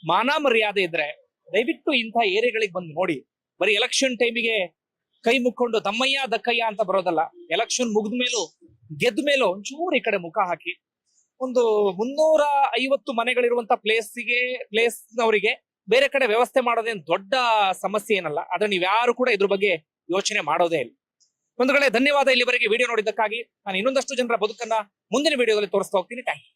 S2: ಮಾನ ಮರ್ಯಾದೆ ಇದ್ರೆ ದಯವಿಟ್ಟು ಇಂಥ ಏರಿಯಾಗಳಿಗೆ ಬಂದು ನೋಡಿ. ಬರೀ ಎಲೆಕ್ಷನ್ ಟೈಮಿಗೆ ಕೈ ಮುಕ್ಕೊಂಡು ದಮ್ಮಯ್ಯ ದಕ್ಕಯ್ಯ ಅಂತ ಬರೋದಲ್ಲ. ಎಲೆಕ್ಷನ್ ಮುಗಿದ ಮೇಲೂ ಗೆದ್ದ ಮೇಲೂ ಒಂಚೂರು ಈ ಕಡೆ ಮುಖ ಹಾಕಿ ಒಂದು 350 ಮನೆಗಳಿರುವಂತ ಪ್ಲೇಸ್ನವರಿಗೆ ಬೇರೆ ಕಡೆ ವ್ಯವಸ್ಥೆ ಮಾಡೋದೇನು ದೊಡ್ಡ ಸಮಸ್ಯೆ ಏನಲ್ಲ. ಆದ್ರೆ ನೀವ್ಯಾರು ಕೂಡ ಇದ್ರ ಬಗ್ಗೆ ಯೋಚನೆ ಮಾಡೋದೇ ಇಲ್ಲ. ಬಂಧುಗಳೇ, ಧನ್ಯವಾದ ಇಲ್ಲಿವರೆಗೆ ವಿಡಿಯೋ ನೋಡಿದ್ದಕ್ಕಾಗಿ. ನಾನು ಇನ್ನೊಂದಷ್ಟು ಜನರ ಬದುಕನ್ನ ಮುಂದಿನ ವಿಡಿಯೋದಲ್ಲಿ ತೋರಿಸ್ತಾ ಹೋಗ್ತೀನಿ. Thank you.